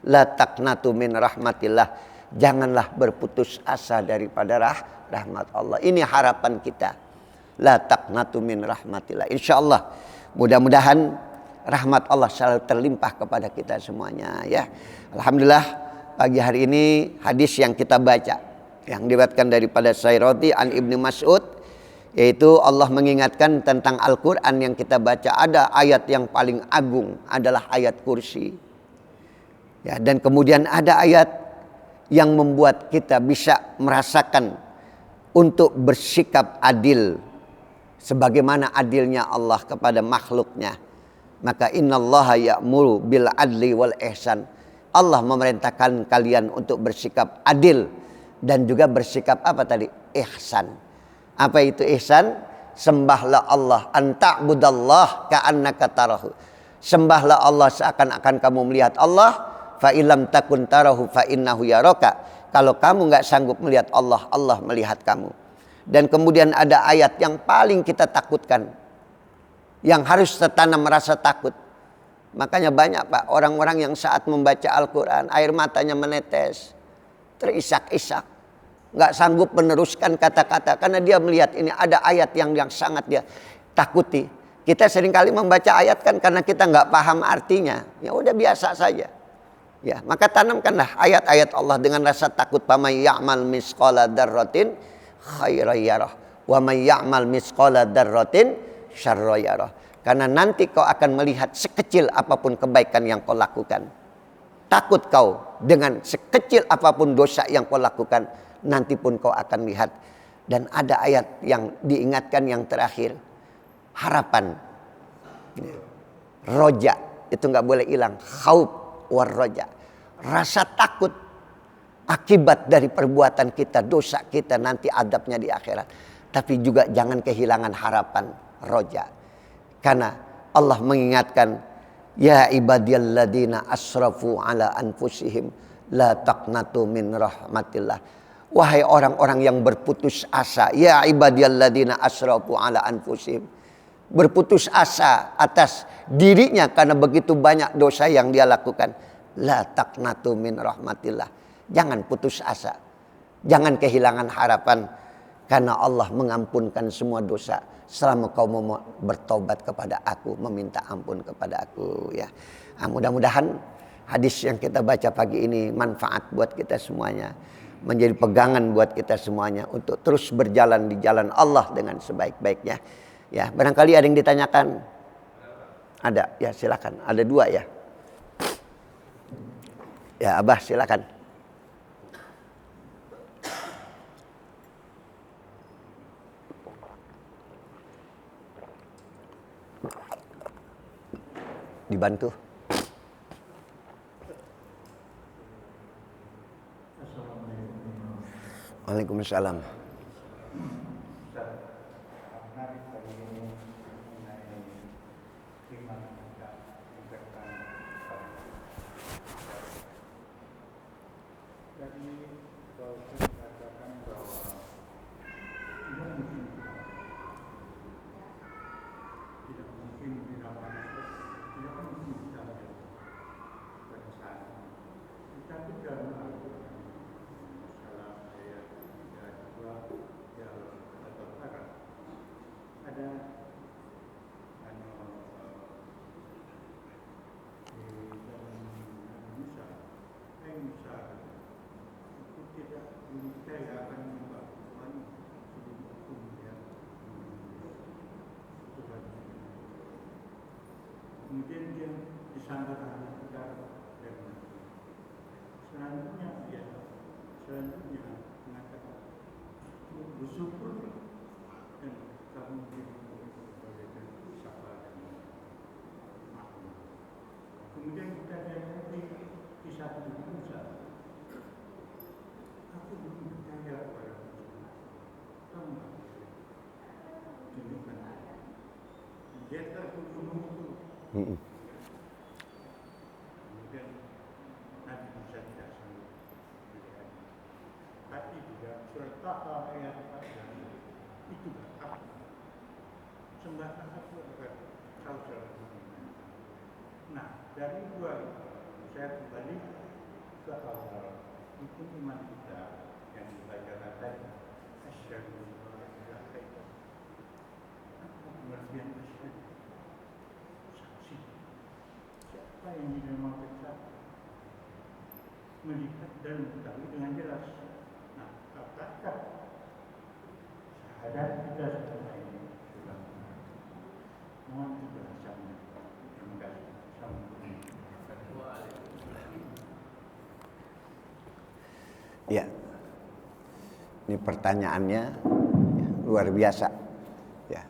La taqnatu min rahmatillah. Janganlah berputus asa daripada rahmat Allah. Ini harapan kita. La taqnatu min rahmatillah. InsyaAllah mudah-mudahan rahmat Allah selalu terlimpah kepada kita semuanya ya. Alhamdulillah pagi hari ini hadis yang kita baca yang diriwayatkan daripada Sairoti an Ibnu Mas'ud, yaitu Allah mengingatkan tentang Al-Quran yang kita baca. Ada ayat yang paling agung adalah ayat kursi ya, dan kemudian ada ayat yang membuat kita bisa merasakan untuk bersikap adil sebagaimana adilnya Allah kepada makhluknya. Maka innallaha ya'muru bil adli wal ihsan. Allah memerintahkan kalian untuk bersikap adil dan juga bersikap apa tadi? Ihsan. Apa itu ihsan? Sembahlah Allah, anta'budallah ka'annaka tarahu. Sembahlah Allah seakan-akan kamu melihat Allah. Fa illam takun tarahu fa innahu yaraka. Kalau kamu enggak sanggup melihat Allah, Allah melihat kamu. Dan kemudian ada ayat yang paling kita takutkan, yang harus tertanam rasa takut. Makanya banyak Pak orang-orang yang saat membaca Al-Quran air matanya menetes, terisak-isak, nggak sanggup meneruskan kata-kata karena dia melihat ini ada ayat yang sangat dia takuti. Kita seringkali membaca ayat kan karena kita nggak paham artinya, ya udah biasa saja. Ya, maka tanamkanlah ayat-ayat Allah dengan rasa takut. Pamay ya'mal misqala dzarratin khairan yarah wa may ya'mal misqala dzarratin syarran yarah. Karena nanti kau akan melihat sekecil apapun kebaikan yang kau lakukan. Takut kau dengan sekecil apapun dosa yang kau lakukan, nanti pun kau akan lihat. Dan ada ayat yang diingatkan yang terakhir, harapan. Roja itu nggak boleh hilang. Khauf war roja. Rasa takut akibat dari perbuatan kita, dosa kita, nanti adabnya di akhirat. Tapi juga jangan kehilangan harapan, roja. Karena Allah mengingatkan, ya ibadiyalladzina asrafu ala anfusihim la taqnatu min rahmatillah. Wahai orang-orang yang berputus asa, ya ibadiyalladzina asrafu ala anfusihim. Berputus asa atas dirinya karena begitu banyak dosa yang dia lakukan. La taqnatu min rahmatillah. Jangan putus asa. Jangan kehilangan harapan. Karena Allah mengampunkan semua dosa selama kau mau bertobat kepada aku, meminta ampun kepada aku ya. Nah, mudah-mudahan hadis yang kita baca pagi ini manfaat buat kita semuanya, menjadi pegangan buat kita semuanya untuk terus berjalan di jalan Allah dengan sebaik-baiknya. Ya, barangkali ada yang ditanyakan? Ada, ya silakan. Ada 2 ya. Ya, Abah silakan. Dibantu. Waalaikumsalam. Kemudian dia disangka kita dan selanjutnya mengatakan bersyukur dan kamu diberikan sabar dan makna. Kemudian kita lihat di satu Musa, aku belum percaya pada Musa. Kamu tunjukkan. Dia terkubur itu. Kemudian Nabi Musa tidak sanggup melihat. Tapi juga surat Taha ayat 4 itu hak. Sembahkan aku agar kau selalu. Nah, dari 2 saya kembali ke awal hukum iman kita yang dibacakan tadi. Asyhadu an la ilaha illallah. Pengertian asyhadu. Siapa yang dinamakan saksi? Melihat dan mengetahui dengan jelas. Nah, apakah syahadat kita selama ini sudah mohon penjelasannya. Terima kasih. Ya, ini pertanyaannya ya, luar biasa. Ya,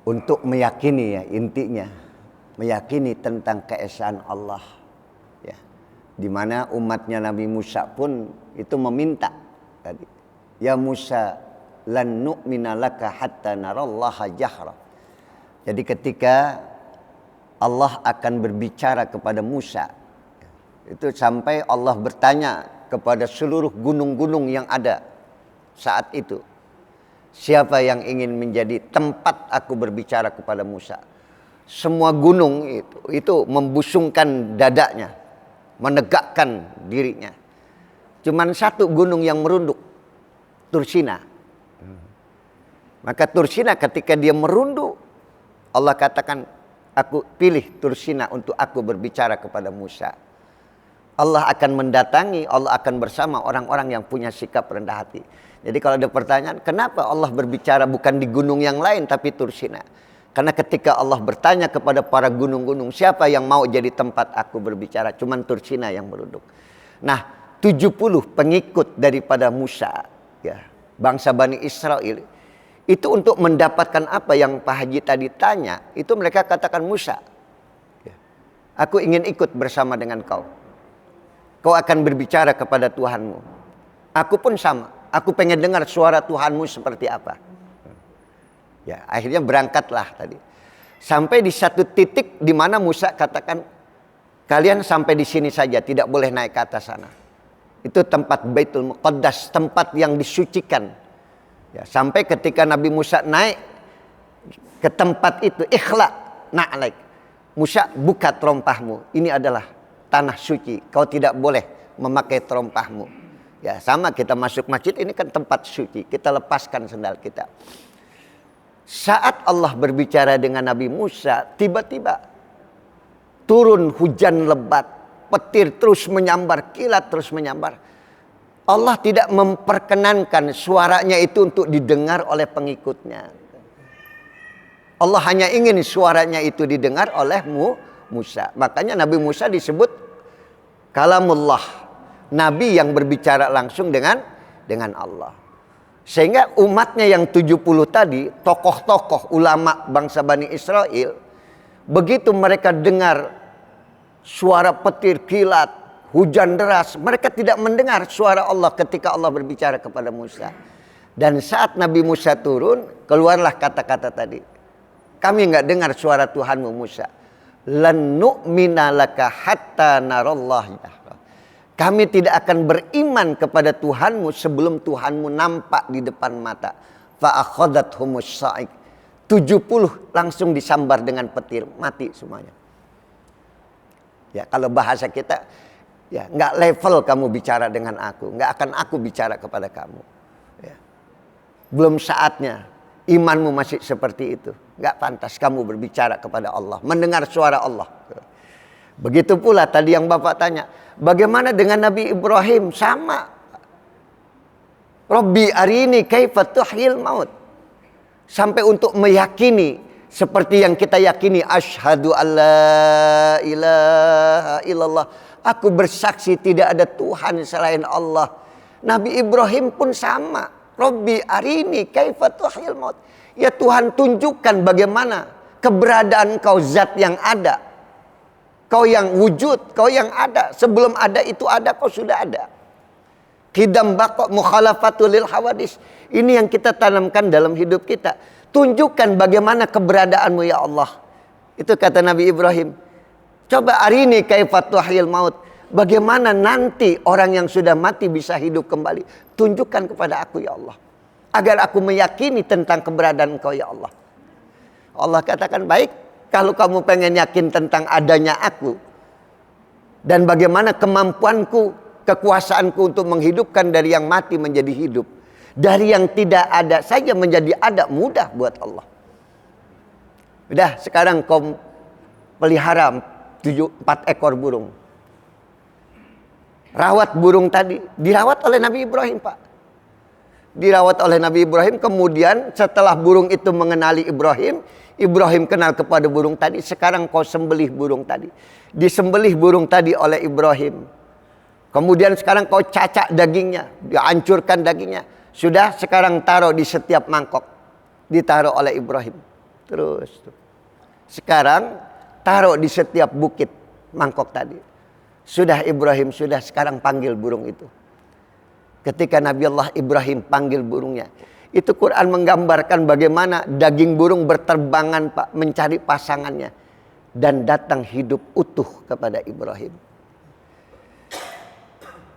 untuk meyakini ya intinya, meyakini tentang keesaan Allah. Ya, di mana umatnya Nabi Musa pun itu meminta tadi, ya Musa lan nu'mina laka hatta narallaha jahra. Jadi ketika Allah akan berbicara kepada Musa, itu sampai Allah bertanya kepada seluruh gunung-gunung yang ada saat itu, siapa yang ingin menjadi tempat aku berbicara kepada Musa? Semua gunung itu membusungkan dadanya, menegakkan dirinya. Cuman satu gunung yang merunduk, Tursina. Maka Tursina ketika dia merunduk, Allah katakan, aku pilih Tursina untuk aku berbicara kepada Musa. Allah akan mendatangi, Allah akan bersama orang-orang yang punya sikap rendah hati. Jadi kalau ada pertanyaan, kenapa Allah berbicara bukan di gunung yang lain tapi Tursina? Karena ketika Allah bertanya kepada para gunung-gunung, siapa yang mau jadi tempat aku berbicara? Cuman Tursina yang merunduk. Nah, 70 pengikut daripada Musa, ya, bangsa Bani Israel, itu untuk mendapatkan apa yang Pak Haji tadi tanya, itu mereka katakan, Musa, ya, aku ingin ikut bersama dengan kau. Kau akan berbicara kepada Tuhanmu. Aku pun sama. Aku pengen dengar suara Tuhanmu seperti apa. Ya, akhirnya berangkatlah tadi. Sampai di satu titik di mana Musa katakan, kalian sampai di sini saja, tidak boleh naik ke atas sana. Itu tempat Baitul Muqaddas, tempat yang disucikan. Ya, sampai ketika Nabi Musa naik ke tempat itu, ikhla na'alaik. Musa, buka terompahmu. Ini adalah tanah suci, kau tidak boleh memakai terompahmu. Ya, sama kita masuk masjid, ini kan tempat suci. Kita lepaskan sendal kita. Saat Allah berbicara dengan Nabi Musa, tiba-tiba turun hujan lebat, petir terus menyambar, kilat terus menyambar. Allah tidak memperkenankan suaranya itu untuk didengar oleh pengikutnya. Allah hanya ingin suaranya itu didengar oleh Musa. Makanya Nabi Musa disebut kalamullah. Nabi yang berbicara langsung dengan Allah. Sehingga umatnya yang 70 tadi, tokoh-tokoh ulama bangsa Bani Israel, begitu mereka dengar suara petir, kilat, hujan deras, mereka tidak mendengar suara Allah ketika Allah berbicara kepada Musa. Dan saat Nabi Musa turun, keluarlah kata-kata tadi. Kami nggak dengar suara Tuhanmu Musa. Lan nu'mina laka hatta narallah. Kami tidak akan beriman kepada Tuhanmu sebelum Tuhanmu nampak di depan mata. Fa'akhadathumus sa'iq. 70 langsung disambar dengan petir, mati semuanya. Ya, kalau bahasa kita, ya nggak level kamu bicara dengan aku, nggak akan aku bicara kepada kamu. Ya. Belum saatnya, imanmu masih seperti itu, nggak pantas kamu berbicara kepada Allah, mendengar suara Allah. Begitu pula tadi yang Bapak tanya, bagaimana dengan Nabi Ibrahim? Sama. Rabbi arini kaifa tuhyil maut. Sampai untuk meyakini seperti yang kita yakini, asyhadu alla ilaha illallah. Aku bersaksi tidak ada Tuhan selain Allah. Nabi Ibrahim pun sama. Rabbi arini kaifa tuhyil maut. Ya Tuhan, tunjukkan bagaimana keberadaan Kau, zat yang ada. Kau yang wujud, Kau yang ada. Sebelum ada itu ada, Kau sudah ada. Qidam baqa mukhalafatul lil hawadis. Ini yang kita tanamkan dalam hidup kita. Tunjukkan bagaimana keberadaanmu ya Allah. Itu kata Nabi Ibrahim. Coba arini kaifa tuhyil maut. Bagaimana nanti orang yang sudah mati bisa hidup kembali. Tunjukkan kepada aku ya Allah. Agar aku meyakini tentang keberadaan Kau ya Allah. Allah katakan, baik. Kalau kamu pengen yakin tentang adanya aku. Dan bagaimana kemampuanku, kekuasaanku untuk menghidupkan dari yang mati menjadi hidup. Dari yang tidak ada saja menjadi ada, mudah buat Allah. Udah, sekarang kau pelihara 4 ekor burung. Rawat burung tadi. Dirawat oleh Nabi Ibrahim, Pak. Dirawat oleh Nabi Ibrahim. Kemudian setelah burung itu mengenali Ibrahim, Ibrahim kenal kepada burung tadi. Sekarang kau sembelih burung tadi. Disembelih burung tadi oleh Ibrahim. Kemudian sekarang kau cacak dagingnya. Dihancurkan dagingnya. Sudah, sekarang taruh di setiap mangkok. Ditaruh oleh Ibrahim. Terus. Sekarang taruh di setiap bukit mangkok tadi. Sudah Ibrahim, sudah, sekarang panggil burung itu. Ketika Nabi Allah Ibrahim panggil burungnya. Itu Quran menggambarkan bagaimana daging burung berterbangan, Pak, mencari pasangannya. Dan datang hidup utuh kepada Ibrahim.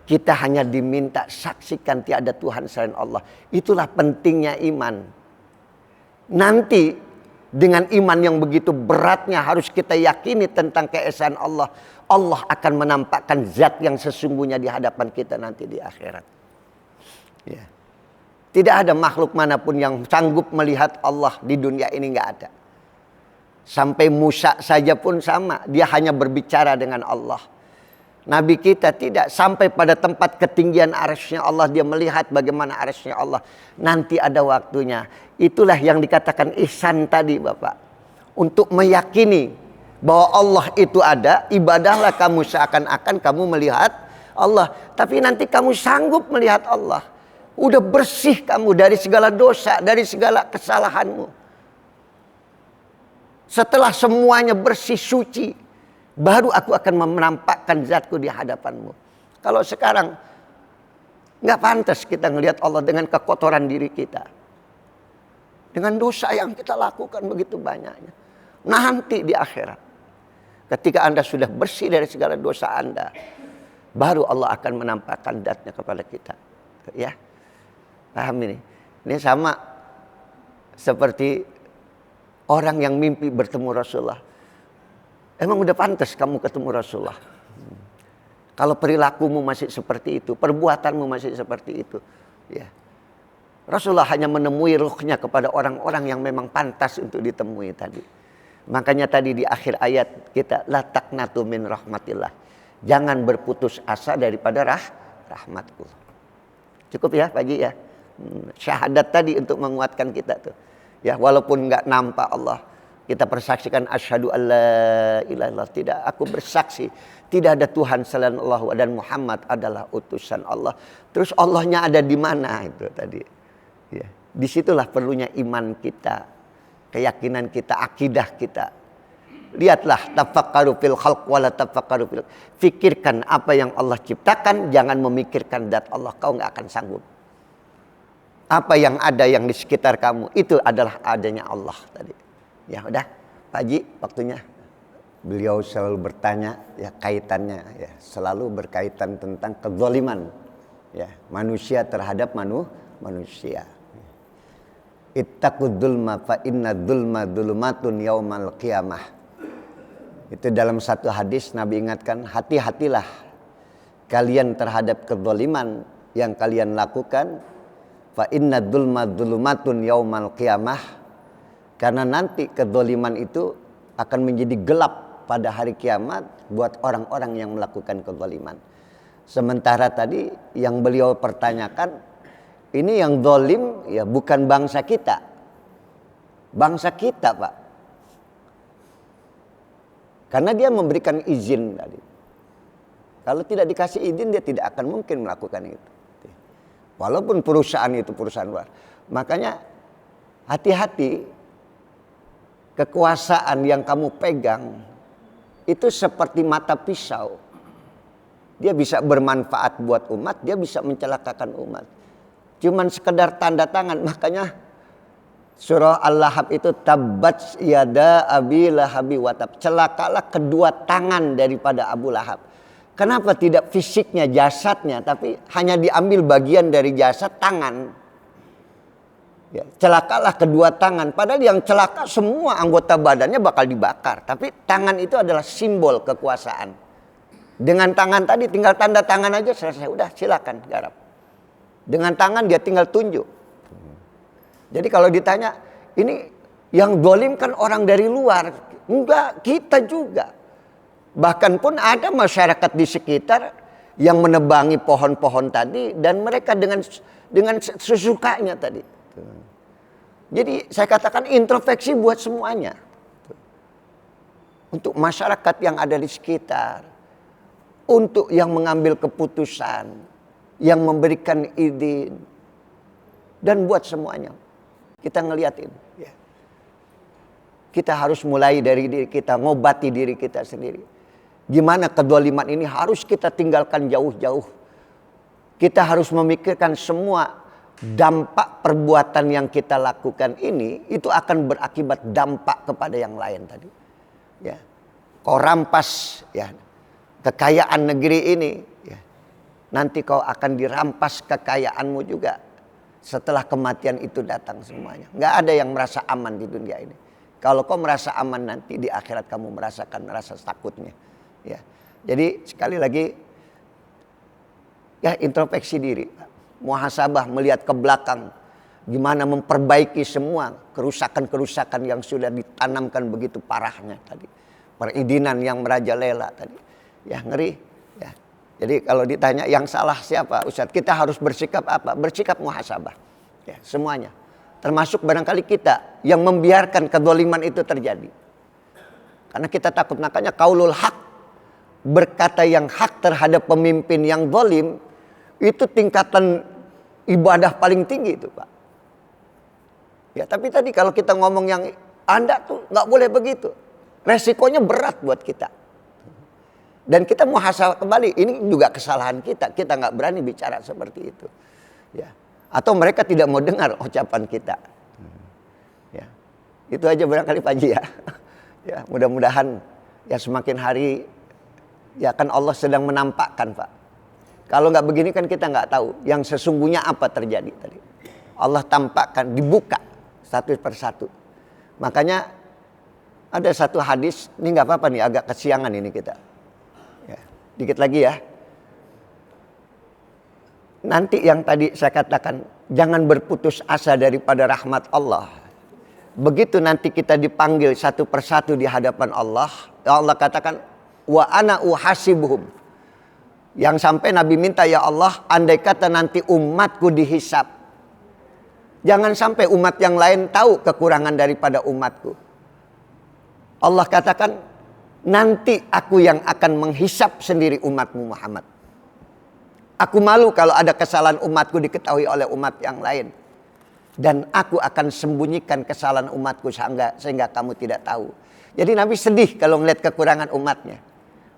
Kita hanya diminta saksikan tiada Tuhan selain Allah. Itulah pentingnya iman. Nanti dengan iman yang begitu beratnya harus kita yakini tentang keesaan Allah. Allah akan menampakkan zat yang sesungguhnya di hadapan kita nanti di akhirat. Ya. Tidak ada makhluk manapun yang sanggup melihat Allah di dunia ini, nggak ada. Sampai Musa saja pun sama, dia hanya berbicara dengan Allah. Nabi kita tidak, sampai pada tempat ketinggian arsy-Nya Allah, dia melihat bagaimana arsy-Nya Allah. Nanti ada waktunya. Itulah yang dikatakan ihsan tadi, Bapak. Untuk meyakini bahwa Allah itu ada, ibadahlah kamu seakan-akan kamu melihat Allah. Tapi nanti kamu sanggup melihat Allah. Udah bersih kamu dari segala dosa, dari segala kesalahanmu. Setelah semuanya bersih, suci, baru aku akan menampakkan zatku di hadapanmu. Kalau sekarang, nggak pantas kita ngelihat Allah dengan kekotoran diri kita. Dengan dosa yang kita lakukan begitu banyaknya. Nanti di akhirat, ketika Anda sudah bersih dari segala dosa Anda, baru Allah akan menampakkan zatnya kepada kita. Ya. Paham ini? Ini sama seperti orang yang mimpi bertemu Rasulullah. Emang udah pantas kamu ketemu Rasulullah? Kalau perilakumu masih seperti itu, perbuatanmu masih seperti itu, ya. Rasulullah hanya menemui ruhnya kepada orang-orang yang memang pantas untuk ditemui tadi. Makanya tadi di akhir ayat kita, la taqnatu min rahmatillah. Jangan berputus asa daripada rahmatku. Cukup ya Pak Haji ya. Syahadat tadi untuk menguatkan kita tuh. Ya, walaupun nggak nampak Allah, kita persaksikan asyhadu alla ilaha illallah, tidak, aku bersaksi tidak ada Tuhan selain Allah dan Muhammad adalah utusan Allah. Terus Allahnya ada di mana itu tadi? Ya, disitulah perlunya iman kita, keyakinan kita, akidah kita. Lihatlah, tafakkaru fil khalq wala tafakkaru fil. Fikirkan apa yang Allah ciptakan, jangan memikirkan zat Allah, kau nggak akan sanggup. Apa yang ada yang di sekitar kamu itu adalah adanya Allah tadi. Ya udah, Pak Haji, waktunya. Beliau selalu bertanya, ya kaitannya, ya selalu berkaitan tentang kezaliman, ya manusia terhadap manusia. Ittaqud dzulma fa inna dzulma dzulumatun yaumal qiyamah. Itu dalam satu hadis Nabi ingatkan, hati-hatilah kalian terhadap kezaliman yang kalian lakukan. Fa inna dzulma dzulumatun yaumal qiyamah. Karena nanti kezaliman itu akan menjadi gelap pada hari kiamat buat orang-orang yang melakukan kezaliman. Sementara tadi yang beliau pertanyakan, ini yang zalim ya bukan bangsa kita. Bangsa kita, Pak. Karena dia memberikan izin tadi. Kalau tidak dikasih izin dia tidak akan mungkin melakukan itu. Walaupun perusahaan itu perusahaan luar. Makanya hati-hati, kekuasaan yang kamu pegang itu seperti mata pisau. Dia bisa bermanfaat buat umat, dia bisa mencelakakan umat. Cuman sekedar tanda tangan. Makanya surah Al-Lahab itu tabbat yada abi lahabi watab. Celakalah kedua tangan daripada Abu Lahab. Kenapa tidak fisiknya, jasadnya, tapi hanya diambil bagian dari jasad, tangan. Ya, celakalah kedua tangan. Padahal yang celaka semua anggota badannya bakal dibakar. Tapi tangan itu adalah simbol kekuasaan. Dengan tangan tadi tinggal tanda tangan aja selesai. Udah silakan garap. Dengan tangan dia tinggal tunjuk. Jadi kalau ditanya, ini yang zalim kan orang dari luar. Enggak, kita juga. Bahkan pun ada masyarakat di sekitar yang menebangi pohon-pohon tadi. Dan mereka dengan sesukanya tadi. Jadi saya katakan introspeksi buat semuanya. Untuk masyarakat yang ada di sekitar. Untuk yang mengambil keputusan. Yang memberikan izin. Dan buat semuanya. Kita ngeliatin. Ya. Kita harus mulai dari diri kita. Ngobati diri kita sendiri. Gimana kedzaliman ini harus kita tinggalkan jauh-jauh. Kita harus memikirkan semua dampak perbuatan yang kita lakukan ini itu akan berakibat dampak kepada yang lain tadi. Ya. Kau rampas ya kekayaan negeri ini, ya. Nanti kau akan dirampas kekayaanmu juga setelah kematian itu datang semuanya. Nggak ada yang merasa aman di dunia ini. Kalau kau merasa aman nanti di akhirat kamu merasakan rasa takutnya. Ya. Jadi sekali lagi ya introspeksi diri. Muhasabah, melihat ke belakang, gimana memperbaiki semua kerusakan-kerusakan yang sudah ditanamkan begitu parahnya tadi. Perizinan yang merajalela tadi. Ya ngeri. Ya. Jadi kalau ditanya yang salah siapa Ustaz? Kita harus bersikap apa? Bersikap muhasabah. Ya, semuanya. Termasuk barangkali kita yang membiarkan kezaliman itu terjadi. Karena kita takut. Makanya qaulul haq, berkata yang hak terhadap pemimpin yang zalim, itu tingkatan ibadah paling tinggi itu Pak. Ya tapi tadi kalau kita ngomong yang Anda tuh nggak boleh begitu. Resikonya berat buat kita. Dan kita muhasabah kembali. Ini juga kesalahan kita. Kita nggak berani bicara seperti itu. Ya. Atau mereka tidak mau dengar ucapan kita. Ya. Itu aja barangkali Pak Haji ya. Ya mudah-mudahan ya semakin hari ya kan Allah sedang menampakkan Pak. Kalau nggak begini kan kita nggak tahu yang sesungguhnya apa terjadi tadi. Allah tampakkan, dibuka satu persatu. Makanya ada satu hadis, ini nggak apa-apa nih agak kesiangan ini kita. Ya, dikit lagi ya. nanti yang tadi saya katakan, jangan berputus asa daripada rahmat Allah. Begitu nanti kita dipanggil satu persatu di hadapan Allah, Allah katakan, wa ana uhasibuhum. Yang sampai Nabi minta, ya Allah, andai kata nanti umatku dihisap, jangan sampai umat yang lain tahu kekurangan daripada umatku. Allah katakan, nanti aku yang akan menghisap sendiri umatmu Muhammad. Aku malu kalau ada kesalahan umatku diketahui oleh umat yang lain. Dan aku akan sembunyikan kesalahan umatku sehingga kamu tidak tahu. Jadi Nabi sedih kalau melihat kekurangan umatnya.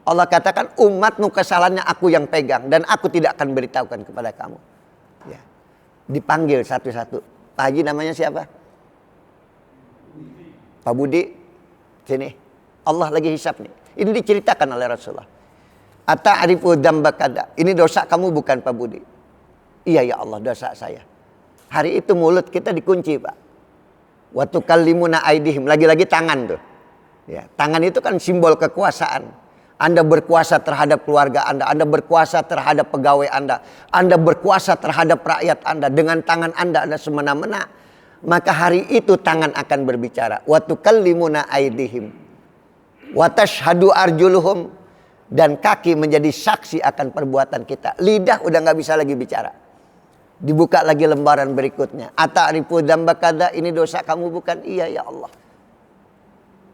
Allah katakan, umatmu kesalahannya aku yang pegang. Dan aku tidak akan beritahukan kepada kamu. Ya. Dipanggil satu-satu. Pak Haji namanya siapa? Pak Budi. Sini. Allah lagi hisap nih. Ini diceritakan oleh Rasulullah. Ata'rifu dzambaka. Ini dosa kamu bukan Pak Budi? Iya ya Allah, dosa saya. Hari itu mulut kita dikunci, Pak. Wa tukallimuna aidihim. Lagi-lagi tangan tuh. Ya, tangan itu kan simbol kekuasaan. Anda berkuasa terhadap keluarga Anda. Anda berkuasa terhadap pegawai Anda. Anda berkuasa terhadap rakyat Anda. Dengan tangan Anda semena-mena. Maka hari itu tangan akan berbicara. Wa tukallimuna aidihim. Wa tashhadu arjuluhum. Dan kaki menjadi saksi akan perbuatan kita. Lidah udah gak bisa lagi bicara. Dibuka lagi lembaran berikutnya. Ata'rifu dzambaka, ini dosa kamu bukan? Iya ya Allah.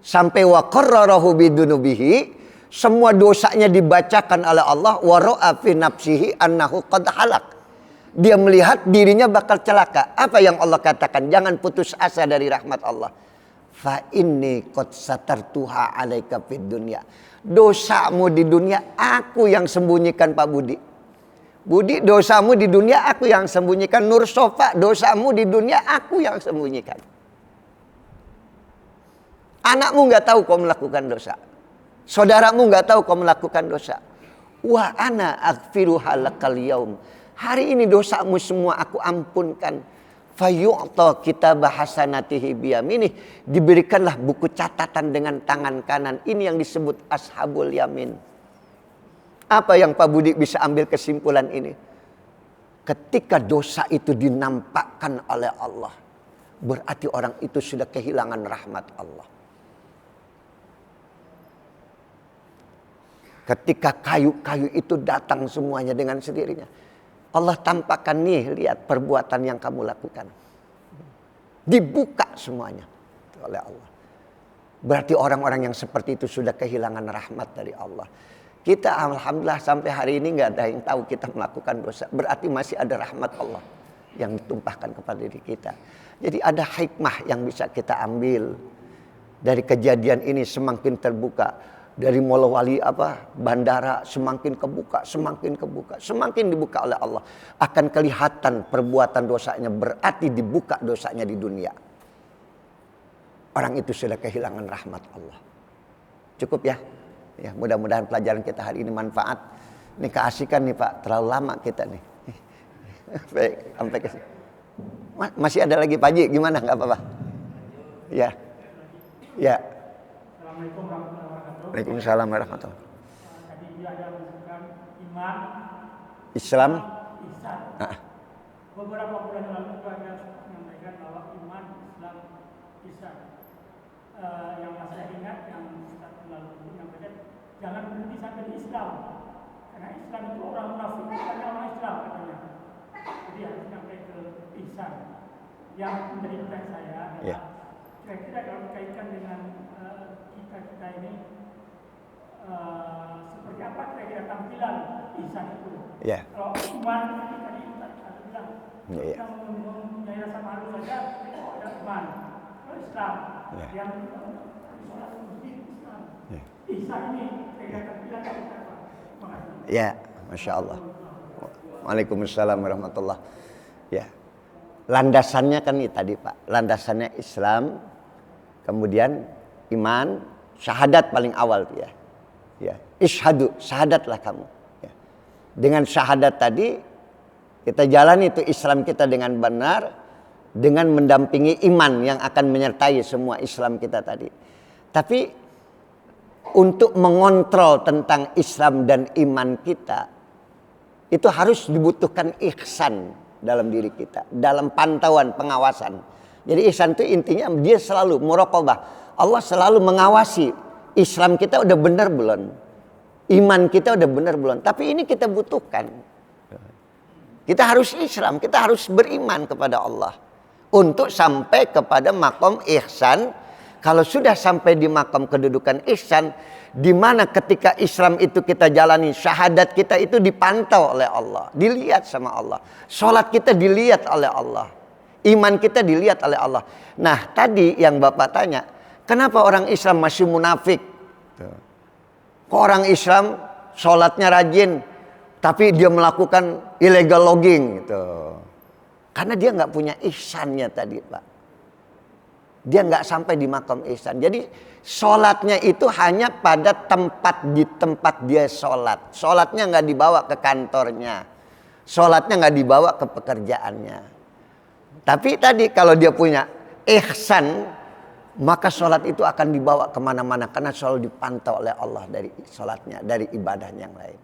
Sampai wa qarrarahu bidunubihi. Semua dosanya dibacakan oleh Allah. Wa ra'a fi nafsihi annahu qad halak. Dia melihat dirinya bakal celaka. Apa yang Allah katakan? Jangan putus asa dari rahmat Allah. Fa inni qad satartuha 'alaika fid dunya. Dosamu di dunia aku yang sembunyikan, Pak Budi. Budi, dosamu di dunia aku yang sembunyikan. Nur Sofa, dosamu di dunia aku yang sembunyikan. Anakmu nggak tahu kau melakukan dosa. Saudaramu nggak tahu kau melakukan dosa. Wa ana aghfiruha lakal yaum. Hari ini dosamu semua aku ampunkan. Fayu'ta kitabah hasanatihi biyaminih. Diberikanlah buku catatan dengan tangan kanan. Ini yang disebut ashabul yamin. Apa yang Pak Budi bisa ambil kesimpulan ini? Ketika dosa itu dinampakkan oleh Allah, berarti orang itu sudah kehilangan rahmat Allah. Ketika kayu-kayu itu datang semuanya dengan sendirinya, Allah tampakkan, nih lihat perbuatan yang kamu lakukan. Dibuka semuanya oleh Allah. Berarti orang-orang yang seperti itu sudah kehilangan rahmat dari Allah. Kita alhamdulillah sampai hari ini nggak ada yang tahu kita melakukan dosa. Berarti masih ada rahmat Allah yang ditumpahkan kepada diri kita. Jadi ada hikmah yang bisa kita ambil dari kejadian ini, semakin terbuka. Dari Molowali bandara semakin kebuka, semakin dibuka oleh Allah. Akan kelihatan perbuatan dosanya, berarti dibuka dosanya di dunia. Orang itu sudah kehilangan rahmat Allah. Cukup ya? Ya, mudah-mudahan pelajaran kita hari ini manfaat. Ini keasikan nih Pak, terlalu lama kita nih. Sampai ke sini. Masih ada lagi Pak Haji, gimana? Nggak apa-apa. Ya. Ya. Assalamualaikum warahmatullahi wabarakatuh. Waalaikumsalam warahmatullahi wabarakatuh. Tadi dia ada menyebutkan iman, Islam. ihsan. Beberapa bulan yang lalu juga ada menyampaikan bahwa iman, Islam, ihsan. Yang saya ingat yang Ustaz lalu menyampaikan, jangan berhenti sampai di Islam. Karena Islam itu orang munafik, bukan orang Islam katanya. Jadi harus sampai ke ihsan. Yang menjadi pertanyaan saya adalah, kira-kira kalau dikaitkan dengan kita ini seperti apa kira-kira tampilan ihsan itu? Kalau iman tadi Ustaz bilang kita mempunyai rasa malu saja, ada iman. Kalau Islam yang sholat masjid Islam, ihsan ini kira-kira tampilan apa? Terima kasih. Ya, Masya Allah. Waalaikumsalam warahmatullah. Ya, landasannya kan ini tadi Pak. Landasannya Islam, kemudian iman, syahadat paling awal ya. Ya, isyhadu, syahadatlah kamu. Ya. Dengan syahadat tadi kita jalani itu Islam kita dengan benar, dengan mendampingi iman yang akan menyertai semua Islam kita tadi. Tapi untuk mengontrol tentang Islam dan iman kita, itu harus dibutuhkan ihsan dalam diri kita, dalam pantauan, pengawasan. Jadi ihsan itu intinya dia selalu muraqabah. Allah selalu mengawasi Islam kita udah benar belum, iman kita udah benar belum. Tapi ini kita butuhkan. Kita harus Islam, kita harus beriman kepada Allah untuk sampai kepada makom ihsan. Kalau sudah sampai di makom kedudukan ihsan, di mana ketika Islam itu kita jalani, syahadat kita itu dipantau oleh Allah, dilihat sama Allah. Sholat kita dilihat oleh Allah, iman kita dilihat oleh Allah. Nah tadi yang Bapak tanya, kenapa orang Islam masih munafik? Kok orang Islam sholatnya rajin, tapi dia melakukan illegal logging gitu. Karena dia nggak punya ihsannya tadi, Pak. Dia nggak sampai di makam ihsan. Jadi sholatnya itu hanya pada di tempat dia sholat. Sholatnya nggak dibawa ke kantornya. Sholatnya nggak dibawa ke pekerjaannya. Tapi tadi kalau dia punya ihsan, maka sholat itu akan dibawa kemana-mana. Karena selalu dipantau oleh Allah dari sholatnya, dari ibadahnya yang lain.